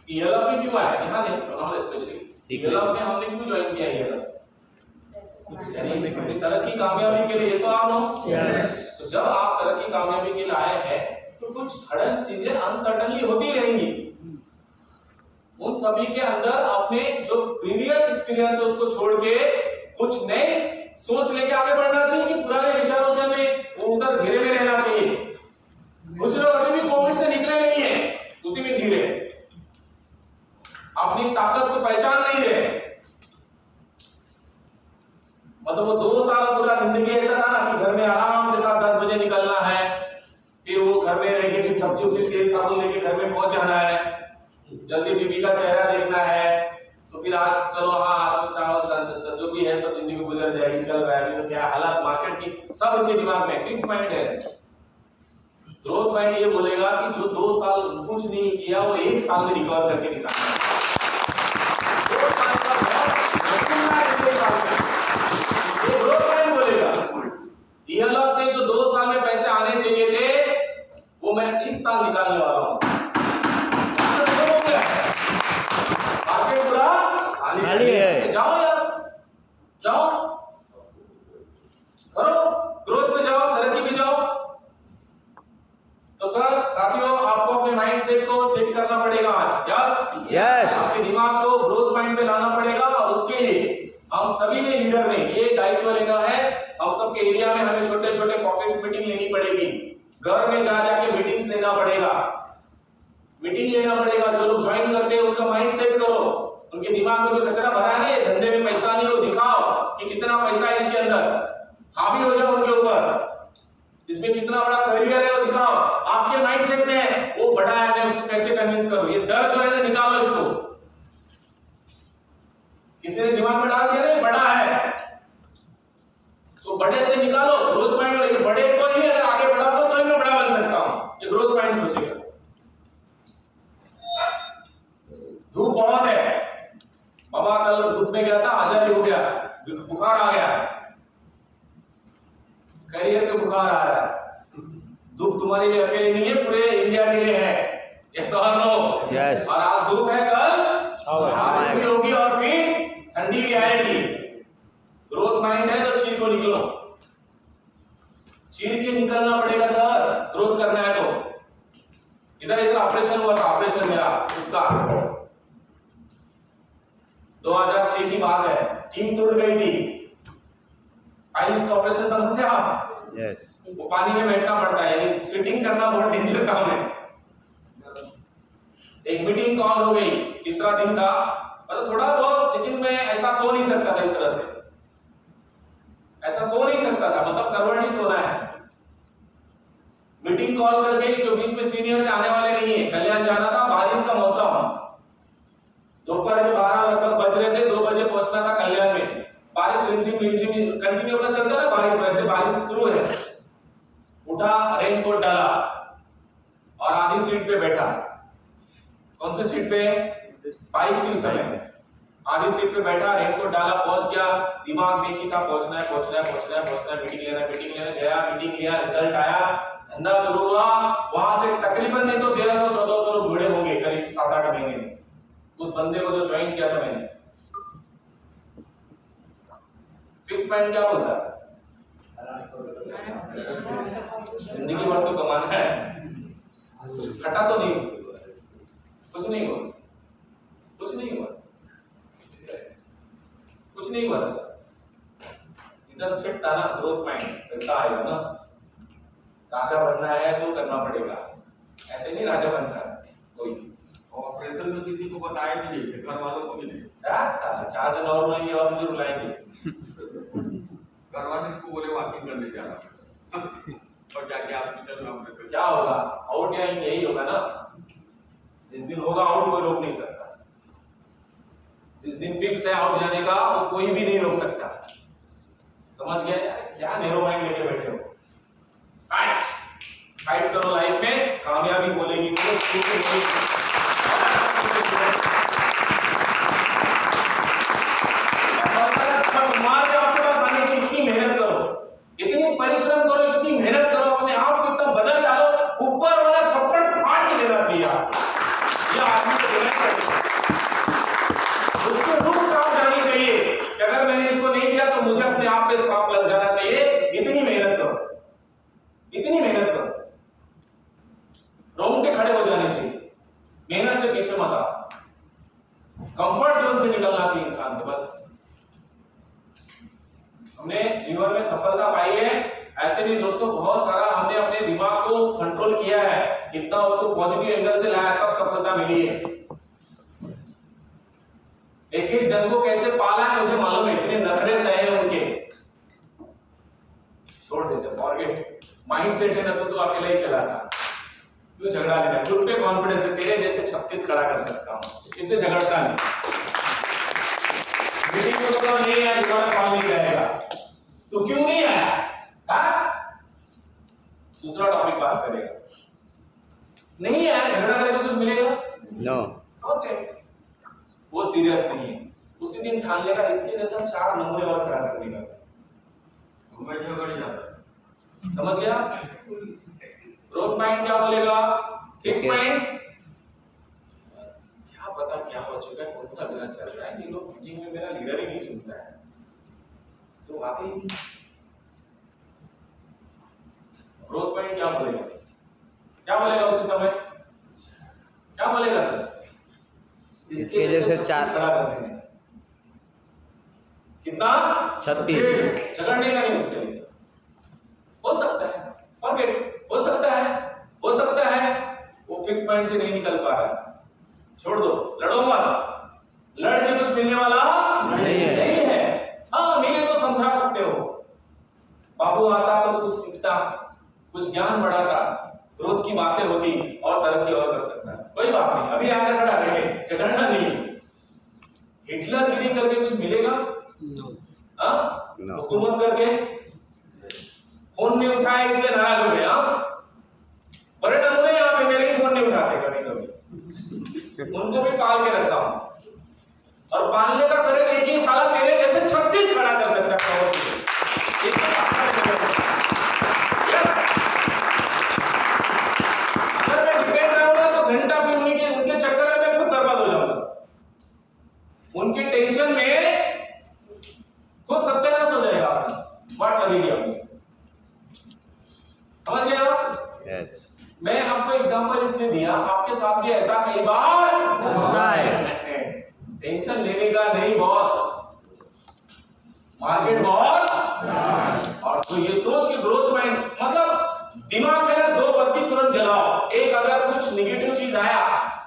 ईएलएफ में क्यों आए? यहाँ नहीं, नॉन स्पेशली ईएलएफ में हमने क्यों ज्वाइन किया ईएलएफ? तरक्की कामयाबी के लिए, सो आप नो। तो जब आप तरक्की कामयाबी के लिए आए हैं तो कुछ सडन चीजें अनसर्टनली होती रहेंगी। उन सभी के अंदर अपने जो प्रीवियस एक्सपीरियंस है उसको छोड़ के कुछ नए सोच लेके आगे बढ़ना चाहिए कि पुराने विचारों से हमें उधर घेरे में रहना चाहिए। कुछ लोग अभी भी कोविड से निकले नहीं है, उसी में जी रहे, अपनी ताकत को पहचान नहीं रहे। मतलब वो 2 साल पूरा जिंदगी ऐसा था ना कि घर में आराम के साथ 10 बजे निकलना है, फिर वो घर में रह के फिर सब्जी उब्जी तेल साबुन लेके घर में पहुंच जाना है, जल्दी बीवी का चेहरा देखना है, तो फिर आज चलो हाँ आज चावल जो भी है सब जिंदगी गुजर जाएगी, चल रहा है। तो क्या हालात मार्केट की सब उनके दिमाग में फिक्स माइंड है। ग्रोथ माइंड ये बोलेगा कि जो 2 साल कुछ नहीं किया वो 1 साल में रिकवर करके दिखाना है। 2 साल का ये ग्रोथ माइंड बोलेगा रियल ऑफ से जो 2 साल में पैसे आने चाहिए थे वो मैं इस साल निकालने वाला हूं। मार्केट पूरा खाली है। जाओ यार, जाओ करो, ग्रोथ पे जाओ, तरक्की पे जाओ। तो सर साथियों आपको अपने माइंड सेट को सेट करना पड़ेगा आज। यस यस आपके दिमाग को ग्रोथ माइंड पे लाना पड़ेगा और उसके लिए हम सभी ने लीडर ने ये दायित्व लेना है। हम सबके एरिया में हमें छोटे छोटे पॉकेट्स मीटिंग लेनी पड़ेगी, घर में जा जाके मीटिंग्स लेना पड़ेगा, मीटिंग लेना पड़ेगा। जो लोग ज्वाइन करते हैं उनका माइंड सेट करो, उनके दिमाग में जो कचरा भरा है धंधे में पैसा नहीं हो, दिखाओ कि कितना पैसा है इसके अंदर, हावी हो जाओ उनके ऊपर, इसमें कितना बड़ा करियर है वो दिखाओ। आपके माइंड सेट में है वो बड़ा है, मैं उसको कैसे कन्विंस करूं, ये डर जो है ना निकालो इसको। किसी ने दिमाग में डाल दिया नहीं बड़ा है तो बड़े से निकालो, ग्रोथ माइंड में। बड़े को ही अगर आगे बढ़ा दो तो ही मैं बड़ा बन सकता हूं, ये ग्रोथ माइंड सोचेगा। धूप बहुत है, बाबा कल धूप में गया था, आजारी हो गया, बुखार आ गया, करियर पे बुखार आ रहा है। धूप तुम्हारे लिए अकेले नहीं है, पूरे इंडिया के लिए है। यस और नो? यस। और आज धूप है, कल बारिश भी होगी और फिर ठंडी भी आएगी। ग्रोथ माइंड है तो चीर को निकलो, चीर के निकलना पड़ेगा सर, ग्रोथ करना है तो। इधर ऑपरेशन हुआ था, ऑपरेशन मेरा खुद का 2006 की बात है, टीम टूट गई थी। आइस का ऑपरेशन समझते हैं आप? यस। वो पानी में बैठना पड़ता है, यानी सिटिंग करना बहुत डेंजर काम है। एक मीटिंग कॉल हो गई, तीसरा दिन था, मतलब थोड़ा बहुत, लेकिन मैं ऐसा सो नहीं सकता था, इस तरह से ऐसा सो नहीं सकता था, मतलब करवट ही सोना है। मीटिंग कॉल कर गई, जो बीच में सीनियर थे आने वाले नहीं है, कल्याण जाना था, बारिश का मौसम, दोपहर के 12 लगभग बज रहे थे, 2 बजे पहुंचना था कल्याण में। बारिश रिमझिम कंटिन्यू अपना चलता है बारिश, वैसे बारिश शुरू है। उठा, रेनकोट डाला और आधी सीट पे बैठा। कौन सी सीट पे? बाइक थी उस समय। आधी सीट पे बैठा, रेनकोट डाला, पहुंच गया। दिमाग में की था पहुंचना है, पहुंचना है, पहुंचना है, पहुंचना है, मीटिंग लेना है, मीटिंग लेने गया, मीटिंग लिया, रिजल्ट आया, धंधा शुरू हुआ। वहां से तकरीबन नहीं तो 1300-1400 लोग जुड़े होंगे करीब 7-8 महीने में। उस बंदे को जो ज्वाइन किया था मैंने। फिक्स माइंड क्या बोलता है? जिंदगी भर तो कमाना है, खटा तो नहीं, कुछ नहीं हुआ, कुछ नहीं हुआ, कुछ नहीं हुआ। इधर फिट था ना ग्रोथ माइंड, पैसा आएगा ना। राजा बनना है तो करना पड़ेगा, ऐसे नहीं राजा बनता कोई। ऑपरेशन में किसी को बताया भी नहीं, घर वालों को भी नहीं। साला 4 जन और रहेंगे और मुझे रुलाएंगे। घर वाले को बोले वॉकिंग करने जा रहा और जाके हॉस्पिटल में ऑपरेशन। क्या होगा? आउट या यही होगा ना, जिस दिन होगा आउट कोई रोक नहीं सकता। जिस दिन फिक्स है आउट जाने का वो कोई भी नहीं रोक सकता। समझ गया? क्या नेरो माइंड लेके बैठे हो? फाइट फाइट करो लाइफ में, कामयाबी बोलेगी तो मेहनत करो, इतनी परिश्रम करो, इतनी मेहनत करो, अपने आप को इतना बदल डालो, ऊपर वाला छप्पड़ फाड़ के देना चाहिए। ये आदमी को देना चाहिए, उसको रूह काम जानी चाहिए कि अगर मैंने इसको नहीं दिया तो मुझे अपने आप पे श्राप लग जाना चाहिए। इतनी मेहनत करो, इतनी मेहनत करो, रोंगटे खड़े हो जाने चाहिए। मेहनत से पीछे मत आओ। इंसान को। बस हमने जीवन में सफलता पाई है ऐसे नहीं दोस्तों, बहुत सारा हमने अपने दिमाग को कंट्रोल किया है, इतना उसको पॉजिटिव एंगल से लाया तब सफलता मिली है। एक एक जन को कैसे पाला है मुझे मालूम है, इतने नखरे सहे उनके, छोड़ देते, फॉरगेट। माइंड सेट है ना तो अकेला ही चला था, क्यों झगड़ा लेना, खुद पे कॉन्फिडेंस है, तेरे जैसे 36 खड़ा कर सकता हूं, इसलिए झगड़ता नहीं। मीटिंग में तो नहीं आया, दोबारा कॉल नहीं करेगा, तो क्यों नहीं आया? दूसरा टॉपिक बात करेगा, नहीं आया, झगड़ा करेगा कुछ मिलेगा? नो। ओके, वो सीरियस नहीं है, उसी दिन ठान लेगा इसके जैसे हम 4 नमूने और खड़ा कर देगा, समझ गया? ग्रोथ माइंड क्या बोलेगा, फिक्स माइंड क्या पता क्या हो चुका है, कौन सा दिन चल रहा है कि लोग मीटिंग में मेरा लीडर ही नहीं सुनता है, तो वाकई ग्रोथ माइंड क्या बोलेगा, क्या बोलेगा उसी समय, क्या बोलेगा सर, इसके जैसे 4 खड़ा कर देंगे, कितना 36 झगड़ने का नहीं उससे, हो सकता है फॉरगेट, हो सकता है वो फिक्स माइंड से नहीं निकल पा रहा है, छोड़ दो, लड़ो मत, लड़ के कुछ मिलने वाला नहीं है। हाँ मिले तो समझा सकते हो, बाबू आता तो कुछ सीखता, कुछ ज्ञान बढ़ाता, ग्रोथ की बातें होती और तरक्की और कर सकता है, कोई बात नहीं, अभी आगे खड़ा रहे, झगड़ना नहीं। हिटलर गिरी करके कुछ मिलेगा? हुकूमत करके फोन नहीं उठाए इसलिए नाराज हो गए, बड़े नमूने यहाँ पे मेरे ही फोन नहीं उठाते कभी कभी, उनको भी पाल के रखा हूं, और पालने का करेज एक ही साला मेरे जैसे 36 खड़ा कर सकता है। अगर मैं डिपेंड रहूंगा तो घंटा भी उनके चक्कर में मैं खुद बर्बाद हो जाऊंगा, उनके टेंशन में खुद सत्यानाश हो जाएगा, वाट लगेगी अपनी, समझ गए आप? यस। मैं आपको एग्जांपल इसलिए दिया, आपके साथ भी ऐसा कई बार होता है। टेंशन लेने का नहीं बॉस, मार्केट बहुत, और तो ये सोच के ग्रोथ माइंड मतलब दिमाग में ना 2 बत्ती तुरंत जलाओ, एक अगर कुछ नेगेटिव चीज आया,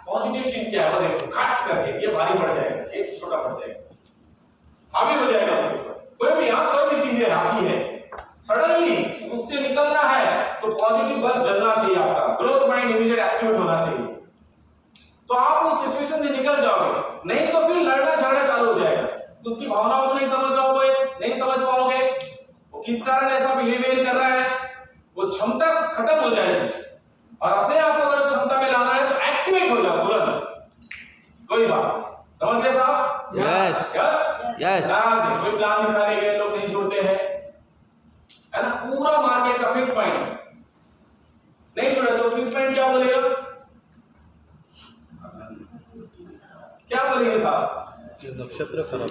पॉजिटिव चीज क्या है वो देखो, खट करके ये भारी पड़ जाएगा, एक छोटा पड़ जाएगा, हावी हो जाएगा उसके ऊपर, कोई भी चीजें आती है सडनली उससे निकलना है तो पॉजिटिव बल्ब जलना चाहिए आपका, ग्रोथ माइंड इमीडिएट एक्टिवेट होना चाहिए, तो आप उस सिचुएशन से निकल जाओगे, नहीं तो फिर लड़ना झगड़ा चालू हो जाएगा, उसकी भावनाओं को नहीं समझ पाओगे, वो किस कारण ऐसा बिहेवियर कर रहा है, वो क्षमता खत्म हो जाएगी, और अपने आप को अगर क्षमता में लाना है तो एक्टिवेट हो जाओ तुरंत, कोई बात समझ गए साहब? Yes yes. कोई प्लान दिखाने गए लोग नहीं जुड़ते हैं, है ना, पूरा मार्केट का फिक्स माइंड नहीं जुड़ा, तो फिक्स माइंड क्या बोलेगा, क्या बोलेंगे साहब? नक्षत्र खराब,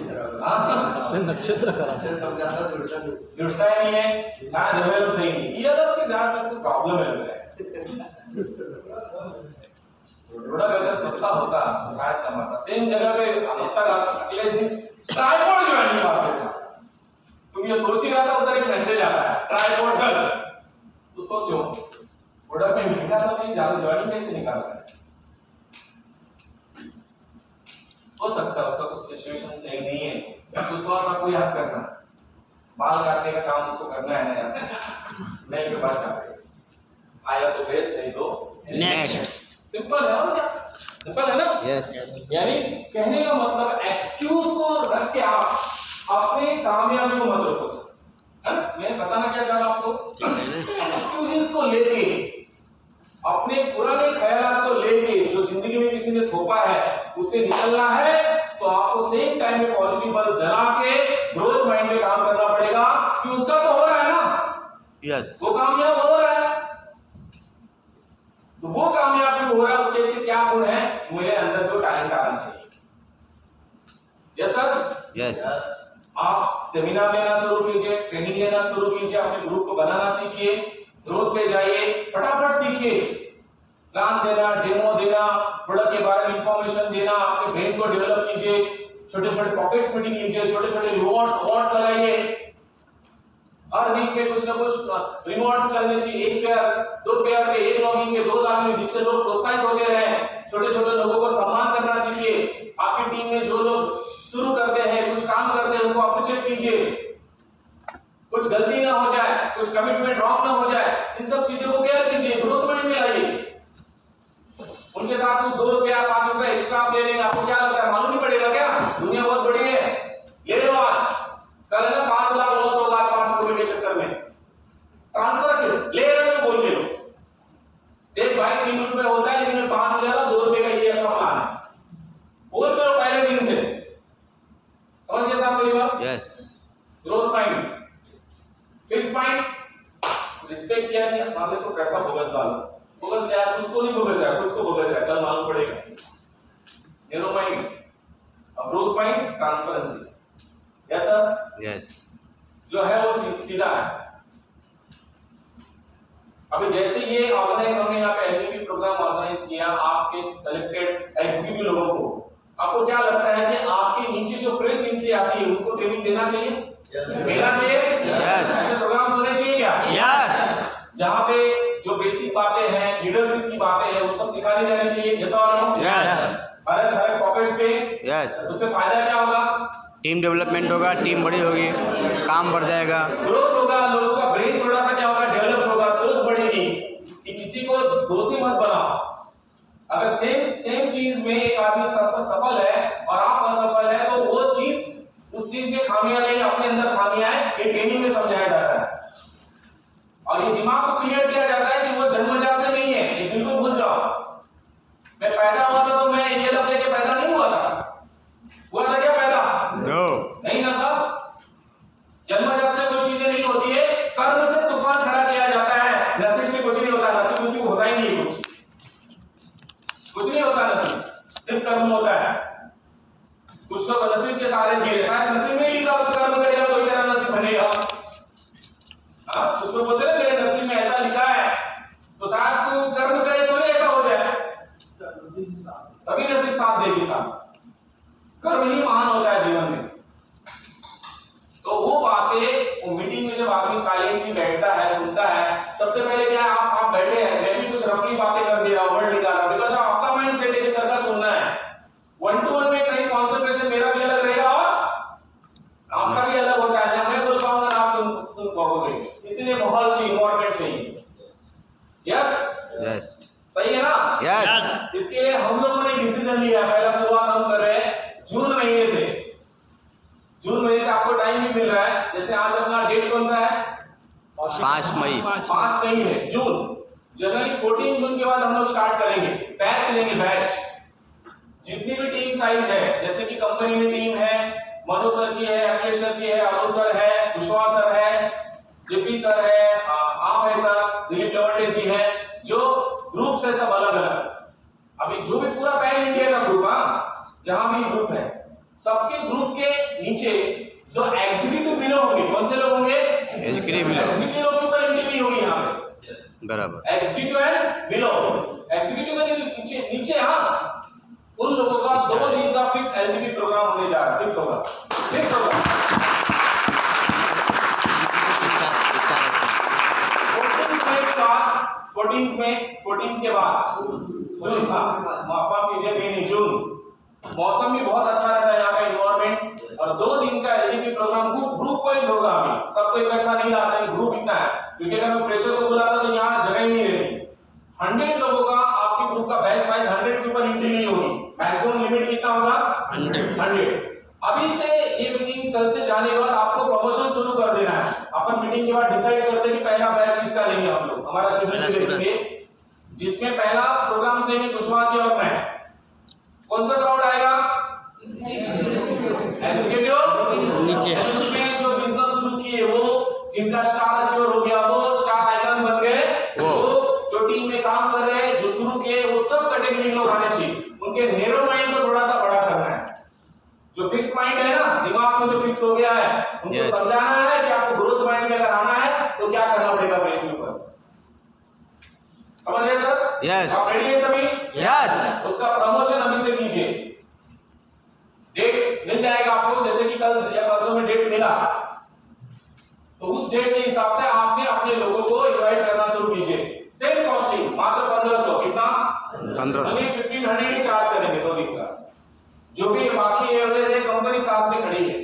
नक्षत्र खराब, जुड़ता ही नहीं है, शायद डेवलप सही नहीं, ये लोग की जा सकते प्रॉब्लम है, प्रोडक्ट अगर सस्ता होता तो शायद कमाता, सेम जगह पे अब तक अगले से ट्राइपॉड ज्वाइनिंग मारते थे, तुम ये सोच ही रहा था उधर एक मैसेज आता है ट्राइपॉड डल, तो सोचो प्रोडक्ट में महंगा तो नहीं, ज्यादा ज्वाइनिंग कैसे निकाल रहा है, हो सकता है उसका कुछ सिचुएशन सही नहीं है, विश्वास आपको याद करना, बाल काटने का काम उसको करना है ना यार, नहीं के पास काटे, आया तो बेस्ट, नहीं तो नेक्स्ट। सिंपल है, और क्या सिंपल है ना? यस। यानी कहने का मतलब एक्सक्यूज को रख के आप अपने कामयाबी को मत रोको सर, है ना? मैं बताना क्या चाह रहा हूं आपको, एक्सक्यूजेस को लेके, अपने पुराने ख्यालात को लेके जो जिंदगी में किसी ने थोपा है उससे निकलना है, तो आपको सेम टाइम में पॉजिटिव बल्ब जला के ग्रोथ माइंड में काम करना पड़ेगा, कि उसका तो हो रहा है ना, यस। वो कामयाब हो रहा है, तो वो कामयाब क्यों हो रहा है, उसके ऐसे क्या गुण है, मेरे अंदर जो टैलेंट आना चाहिए। Yes sir, yes. आप सेमिनार लेना शुरू कीजिए, ट्रेनिंग लेना शुरू कीजिए, अपने ग्रुप को बनाना सीखिए, ग्रोथ पे जाइए, फटाफट सीखिए, प्लान देना, डेमो देना, प्रोडक्ट के बारे में इंफॉर्मेशन देना, अपने ब्रेन को डेवलप कीजिए, छोटे छोटे पॉकेट्स मीटिंग लीजिए, छोटे छोटे रिवॉर्ड्स अवार्ड्स लगाइए। हर वीक में कुछ ना कुछ रिवॉर्ड्स चलने चाहिए, 1 पेयर 2 पेयर पे, 1 लॉगिन पे 2 लॉगिन, जिससे लोग प्रोत्साहित होते रहे। छोटे छोटे लोगों को सम्मान करना सीखिए। आपकी टीम में जो लोग शुरू करते हैं, कुछ काम करते हैं, उनको अप्रिशिएट कीजिए। कुछ गलती ना हो जाए, कुछ कमिटमेंट ड्रॉप ना हो जाए, इन सब चीजों को केयर कीजिए, ग्रोथ माइंड में लाइए। उनके साथ कुछ 2 रुपया 5 रुपया एक्स्ट्रा आप ले लेंगे, आपको क्या लगता है, मालूम नहीं पड़ेगा क्या? दुनिया बहुत बड़ी है, ले लो आज, कल है ना 5 लाख लॉस होगा 5 रुपए के चक्कर में, ट्रांसफर क्यों ले रहे हो, बोल के लो, देख भाई 3 रुपए होता है लेकिन मैं 5 ले रहा हूं, 2 रुपए का ये अपना प्लान है, बोल करो पहले दिन से। समझ गए साहब मेरी बात? Yes. Growth mind, fix mind, respect किया नहीं, सामने को कैसा बोगस डालो, बोगस क्या है, उसको नहीं बोगस रहा है, खुद को बोगस रहा है, कल मालूम पड़ेगा। Narrow mind, growth mind, transparency. Yes sir? Yes. जो है वो सीधा है। अभी जैसे ये ऑर्गेनाइज हमने यहाँ पे एलपीपी प्रोग्राम ऑर्गेनाइज किया आपके सिलेक्टेड एग्जीक्यूटिव लोगों को, आपको क्या लगता है कि आपके नीचे जो फ्रेश एंट्री आती है उनको ट्रेनिंग देना चाहिए, देना चाहिए? Yes. ऐसे प्रोग्राम्स होने चाहिए क्या? यस। जहाँ पे जो बेसिक बातें हैं, लीडरशिप की बातें हैं, वो सब सिखानी जानी चाहिए। जैसा और यस। हर पॉकेट्स पे, यस। उससे फायदा क्या होगा? टीम डेवलपमेंट होगा, टीम बड़ी होगी, काम बढ़ जाएगा, ग्रोथ होगा, लोगों का ब्रेन थोड़ा सा क्या होगा, डेवलप होगा, सोच बढ़ेगी कि किसी को दोषी मत बनाओ। अगर सेम चीज में एक आदमी सफल है और आप असफल है, तो वो चीज उस चीज में खामियां नहीं, अपने अंदर खामियां है, ये ट्रेनिंग में समझाया जाता है। और ये दिमाग को क्लियर किया जाता है कि वो जन्मजात से नहीं है, ये बिल्कुल भूल जाओ। मैं पैदा हुआ था तो मैं ये लग लेके पैदा नहीं हुआ था, हुआ था क्या पैदा? नो। नहीं ना साहब, जन्मजात से कोई चीजें नहीं होती है, कर्म से तूफान खड़ा किया जाता है, नसीब से कुछ नहीं होता, नसीब किसी को होता ही नहीं, कुछ नहीं होता, नसीब सिर्फ कर्म होता है। कुछ लोग नसीब के सहारे जी रहे, शायद नसीब में लिखा हो कर्म करेगा तो ही तेरा नसीब बनेगा। कुछ लोग बोलते हैं मेरे नसीब में ऐसा लिखा है, तो शायद तू कर्म करे तो ही ऐसा हो जाए, तभी नसीब साथ देगी। साथ कर्म ही महान होता है जीवन में। तो वो बातें, वो मीटिंग में जब आदमी साइलेंटली बैठता है, सुनता है, सबसे पहले क्या है, आप बैठे हैं, मैं भी कुछ रफली बातें कर दे रहा हूं, वर्ड निकाल रहा हूं, बिकॉज़ आपका माइंड सेट है कि सर का सुनना है। 1-to-1 में कहीं कंसंट्रेशन मेरा भी अलग रहेगा और आपका भी अलग होता है, जब मैं बोल पाऊंगा ना आप सुन पाओगे, इसलिए माहौल चाहिए, इन्वायरमेंट चाहिए। Yes yes. सही है ना? यस। इसके लिए हम लोगों ने डिसीजन लिया, पहला शुरुआत हम कर रहे हैं जून महीने से। जून महीने से आपको टाइम भी मिल रहा है, जैसे आज अपना डेट कौन सा है? 5 मई। 5 मई है, जून। जनवरी 14 जून के बाद हम लोग स्टार्ट करेंगे, बैच लेंगे, बैच। जितनी भी टीम साइज है, जैसे कि कंपनी में टीम है, मनोज सर की है, अखिलेश सर की है, अरुण सर है, विश्वास सर है, जेपी सर है, आप है सर, दिलीप लवंडे जी है, जो ग्रुप्स है सब अलग अलग। अभी जो भी पूरा पैन इंडिया का ग्रुप, जहां भी ग्रुप है, सबके ग्रुप के नीचे जो एग्जीक्यूटिव बिलो होंगे, कौन से लोग होंगे? एग्जीक्यूटिव लोग के ऊपर एंट्री नहीं होगी यहाँ पे, बराबर। Executive and below. एग्जीक्यूटिव के नीचे उन लोगों का 2 दिन का फिक्स एलजीबी प्रोग्राम होने जा रहा है, फिक्स होगा, फिक्स होगा। 14 के बाद जून था, माफ कीजिए, मई नहीं, जून। मौसम भी बहुत अच्छा रहता है यहाँ का, एनवायरनमेंट, और 2 दिन का एलजीबी प्रोग्राम ग्रुप वाइज होगा। अभी सबको इकट्ठा नहीं ला सकते, ग्रुप इतना है, क्योंकि अगर मैं फ्रेशर को बुलाता तो यहाँ जगह ही नहीं रहती। 100 लोगों का आपके ग्रुप का बैच साइज 100 के ऊपर एंट्री नहीं होगी, मैक्सिमम लिमिट कितना होगा? 100। अभी से ये मीटिंग कल से जाने के बाद आपको प्रमोशन शुरू कर देना है। अपन मीटिंग के बाद डिसाइड करते हैं कि पहला बैच किसका लेंगे, हम लोग हमारा शेड्यूल देखेंगे, जिसमें पहला प्रोग्राम्स लेंगे कुशवाहा जी और मैं। कौन सा क्राउड आएगा? एग्जीक्यूटिव नीचे। उसमें जो बिजनेस शुरू किए, वो जिनका स्टार अचीवर हो गया, वो स्टार आइकन बन गए, वो जो टीम में काम कर रहे हैं, जो शुरू किए, वो सब कैटेगरी लोग आने चाहिए। उनके नैरो माइंड को थोड़ा सा बड़ा करना है। जो फिक्स माइंड है ना, दिमाग में जो फिक्स हो गया है, उनको समझाना है कि आपको ग्रोथ माइंड में अगर आना है तो क्या करना पड़ेगा ब्रेक के ऊपर। समझ रहे सर? यस। आप रेडी है सभी? यस। उसका प्रमोशन अभी से कीजिए। डेट मिल जाएगा आपको, जैसे कि कल या परसों में डेट मिला, तो उस डेट के हिसाब से आपने अपने लोगों को इनवाइट करना शुरू कीजिए। सेम कॉस्टिंग मात्र 1500, कितना 1500 1500 ही चार्ज करेंगे 2 दिन का। जो भी बाकी एवरेज है कंपनी साथ में खड़ी है,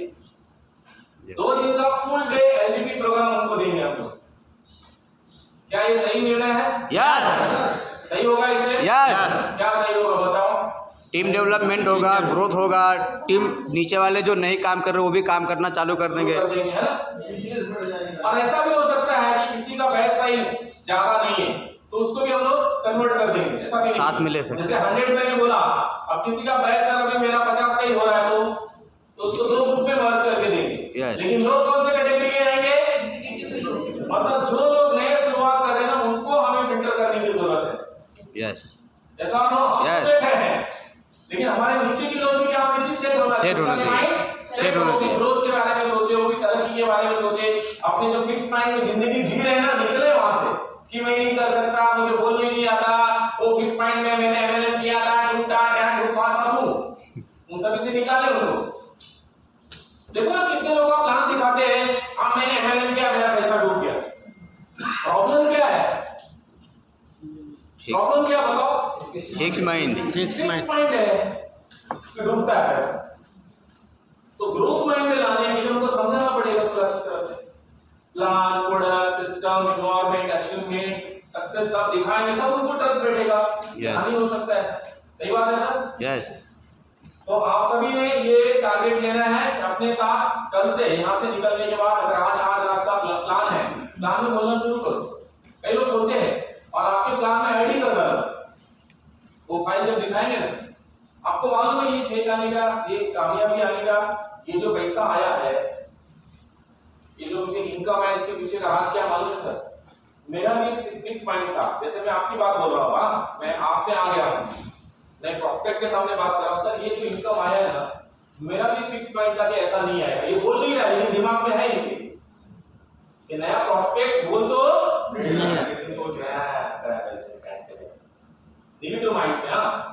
2 दिन का फुल डे एलडीपी प्रोग्राम उनको देंगे हम लोग। क्या ये सही निर्णय है? यस सही होगा इससे? यस क्या सही होगा बताओ? टीम डेवलपमेंट होगा, ग्रोथ होगा, टीम नीचे वाले जो नहीं काम कर रहे वो भी काम करना चालू कर देंगे। कर देंगे, है ना? और ऐसा भी हो सकता है कि किसी का बैच साइज ज्यादा नहीं है तो उसको भी हम लोग कन्वर्ट कर देंगे, ऐसा भी साथ में ले सकते हैं। जैसे 100 मैंने बोला, अब किसी का बैच सर अभी मेरा 50 का ही हो रहा है तो उसको 2 ग्रुप में मर्ज करके देंगे। Yes. लेकिन लोग कौन से कैटेगरी के आएंगे? मतलब जो लोग नए शुरुआत कर रहे हैं ना उनको हमें फिल्टर करने की जरूरत है। यस ऐसा हम Yes. सेट है, लेकिन हमारे नीचे के लोग भी क्या होना चाहिए? सेट होना सेट होना चाहिए, सेट होना चाहिए। ग्रोथ के बारे में सोचे, वो भी तरक्की के बारे में सोचे। अपने जो फिक्स माइंड में जिंदगी जी रहे हैं ना, निकले वहां से कि मैं नहीं कर सकता, मुझे बोलने नहीं आता, वो फिक्स माइंड में मैंने एमएलएम किया था, टूटा क्या टूट पास आऊं, उन सभी से निकाले उनको। देखो ना कितने लोग का प्लान दिखाते हैं, हाँ मैंने एमएलएम किया, मेरा पैसा डूब गया। प्रॉब्लम क्या है? प्रॉब्लम क्या बताओ? Fix mind fix mind mind है कि डूबता है पैसा। तो ग्रोथ माइंड में लाने के लिए उनको समझना पड़ेगा पूरा अच्छी तरह से। Plan, product, system, environment, achievement, success सब दिखाएंगे तब उनको ट्रस्ट बैठेगा। नहीं हो सकता ऐसा। सही बात है सर? यस तो आप सभी ने ये टारगेट लेना है कि अपने साथ कल से यहाँ से निकलने के बाद अगर आज रात का प्लान है, प्लान में बोलना शुरू करो। कई लोग बोलते हैं और आपके प्लान में ऐड ही कर रहा है, वो फाइल जब दिखाएंगे ना आपको मालूम है ये 6 आने का, ये कामयाबी आने का, ये जो पैसा आया है, ये जो मुझे इनकम है, इसके पीछे का राज क्या मालूम है सर? मेरा भी एक फिक्स माइंड था। जैसे मैं आपकी बात बोल रहा हूँ, मैं आप पे आ गया हूँ, मैं प्रोस्पेक्ट के सामने बात कर रहा हूँ, सर ये जो इनकम आया है ना, मेरा भी फिक्स माइंड था कि ऐसा नहीं आएगा। ये बोल नहीं रहा है, लेकिन दिमाग में है ये नया प्रोस्पेक्ट बोल तो सोच रहा है नेगेटिव माइंड से। हाँ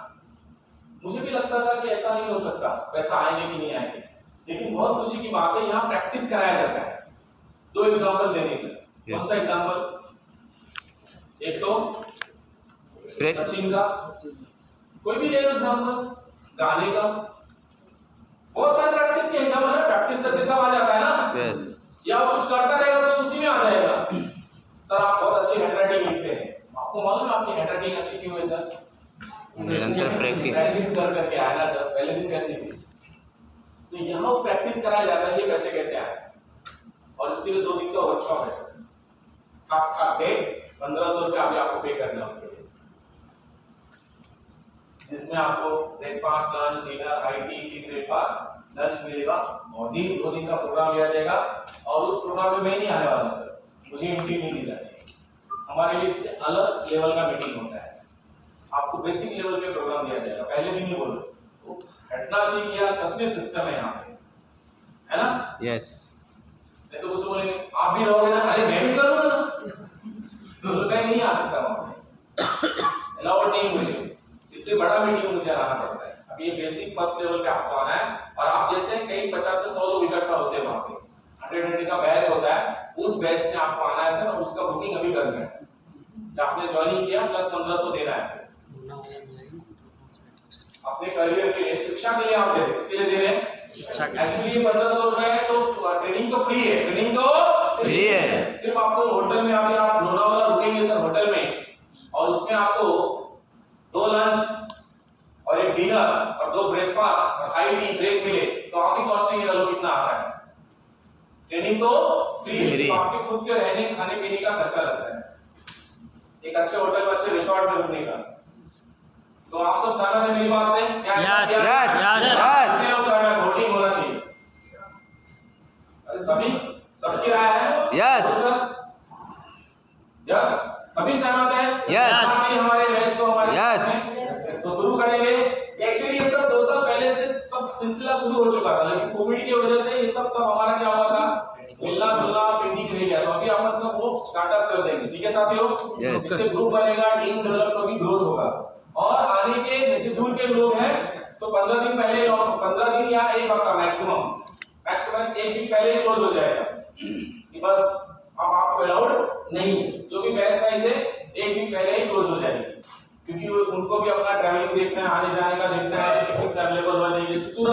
मुझे भी लगता था कि ऐसा नहीं हो सकता, पैसा आएंगे कि नहीं आएंगे, लेकिन बहुत खुशी की बात है यहाँ प्रैक्टिस कराया जाता है। 2 एग्जांपल देने के लिए। कौन सा एग्जांपल? एक तो सचिन का, कोई भी ले लो एग्जांपल, गाने का, बहुत सारे प्रैक्टिस के एग्जांपल है। प्रैक्टिस करके सब आ जाता है ना। यस या कुछ करता रहेगा तो उसी में आ जाएगा। सर आप बहुत अच्छी हैंडराइटिंग लिखते हैं, आपको मालूम है आपकी हैंडराइटिंग अच्छी क्यों है सर? निरंतर प्रैक्टिस कर करके आया ना सर, पहले दिन कैसे थी? तो यहाँ वो प्रैक्टिस कराया जाता है, ये पैसे कैसे आए, और इसके लिए 2 दिन का वर्कशॉप है सर। आप पे 1500 रुपये अभी आपको पे करना है उसके लिए, जिसमें आपको breakfast, lunch, dinner, high tea, breakfast, lunch मिलेगा और 2 दिन का प्रोग्राम लिया जाएगा। और उस प्रोग्राम में मैं नहीं आने वाला सर, मुझे एंट्री नहीं दी जाती, हमारे लिए इससे अलग लेवल का मीटिंग होता है। आपको बेसिक लेवल पे प्रोग्राम दिया जाएगा, पहले दिन ही बोलो तो हटना चाहिए यार, सच में सिस्टम है यहाँ पे, है ना? यस नहीं तो कुछ बोलेंगे आप भी रहोगे ना, अरे मैं भी चलूंगा ना, तो मैं नहीं आ सकता वहां पे, अलाउड नहीं मुझे, इससे बड़ा मीटिंग मुझे आना पड़ता है। अब ये बेसिक फर्स्ट लेवल पे आपको आना है, और आप जैसे कई 50 से 100 लोग इकट्ठा होते हैं वहां पे, 100 का बैच होता है, उस बैच में आपको आना है सर, उसका बुकिंग अभी करना है। आपने ज्वाइनिंग किया प्लस 1500 देना है अपने करियर के लिए, शिक्षा के लिए आप दे रहे हैं। किसके लिए दे रहे हैं? एक्चुअली 1500 रुपए है तो ट्रेनिंग तो फ्री है, ट्रेनिंग तो फ्री है। सिर्फ आपको होटल में अभी आप लोनावाला रुकेंगे सर होटल में, और उसमें आपको 2 लंच और 1 डिनर और 2 ब्रेकफास्ट और हाई टी ब्रेक मिले, तो आपकी कॉस्टिंग ये लो कितना आता है। ट्रेनिंग तो फ्री है, सिर्फ आपके खुद के रहने खाने पीने का खर्चा लगता है, एक अच्छे होटल में अच्छे रिसोर्ट में रुकने का। तो आप सब सहमत हैं मेरी बात से? यस यस सहमत, वोटिंग होना चाहिए। अरे सबकी राय है? यस यस सभी सहमत हैं? यस हमारे मैच को हमारे यस तो शुरू करेंगे। एक्चुअली ये सब 2 साल पहले से सब सिलसिला शुरू हो चुका था, लेकिन कोविड की वजह से ये सब हमारा क्या हुआ था, मिलना जुलना पेंडिंग रह गया। तो अभी अपन सब वो स्टार्टअप कर देंगे, ठीक है साथियों? इससे ग्रुप बनेगा, टीम डेवलप होगी, ग्रोथ होगा। और आने के जैसे दूर के लोग हैं तो 15 दिन पहले 15 दिन या एक हफ्ता मैक्सिमम एक वीक पहले ही क्लोज हो जाएगा कि बस अब आपको अलाउड नहीं है। जो भी बैच साइज है एक वीक पहले ही क्लोज हो जाएगी, क्योंकि उनको भी अपना ट्रैवलिंग देखना है, आने जाने का देखना है, टिकट्स अवेलेबल हो नहीं। जैसे सूरत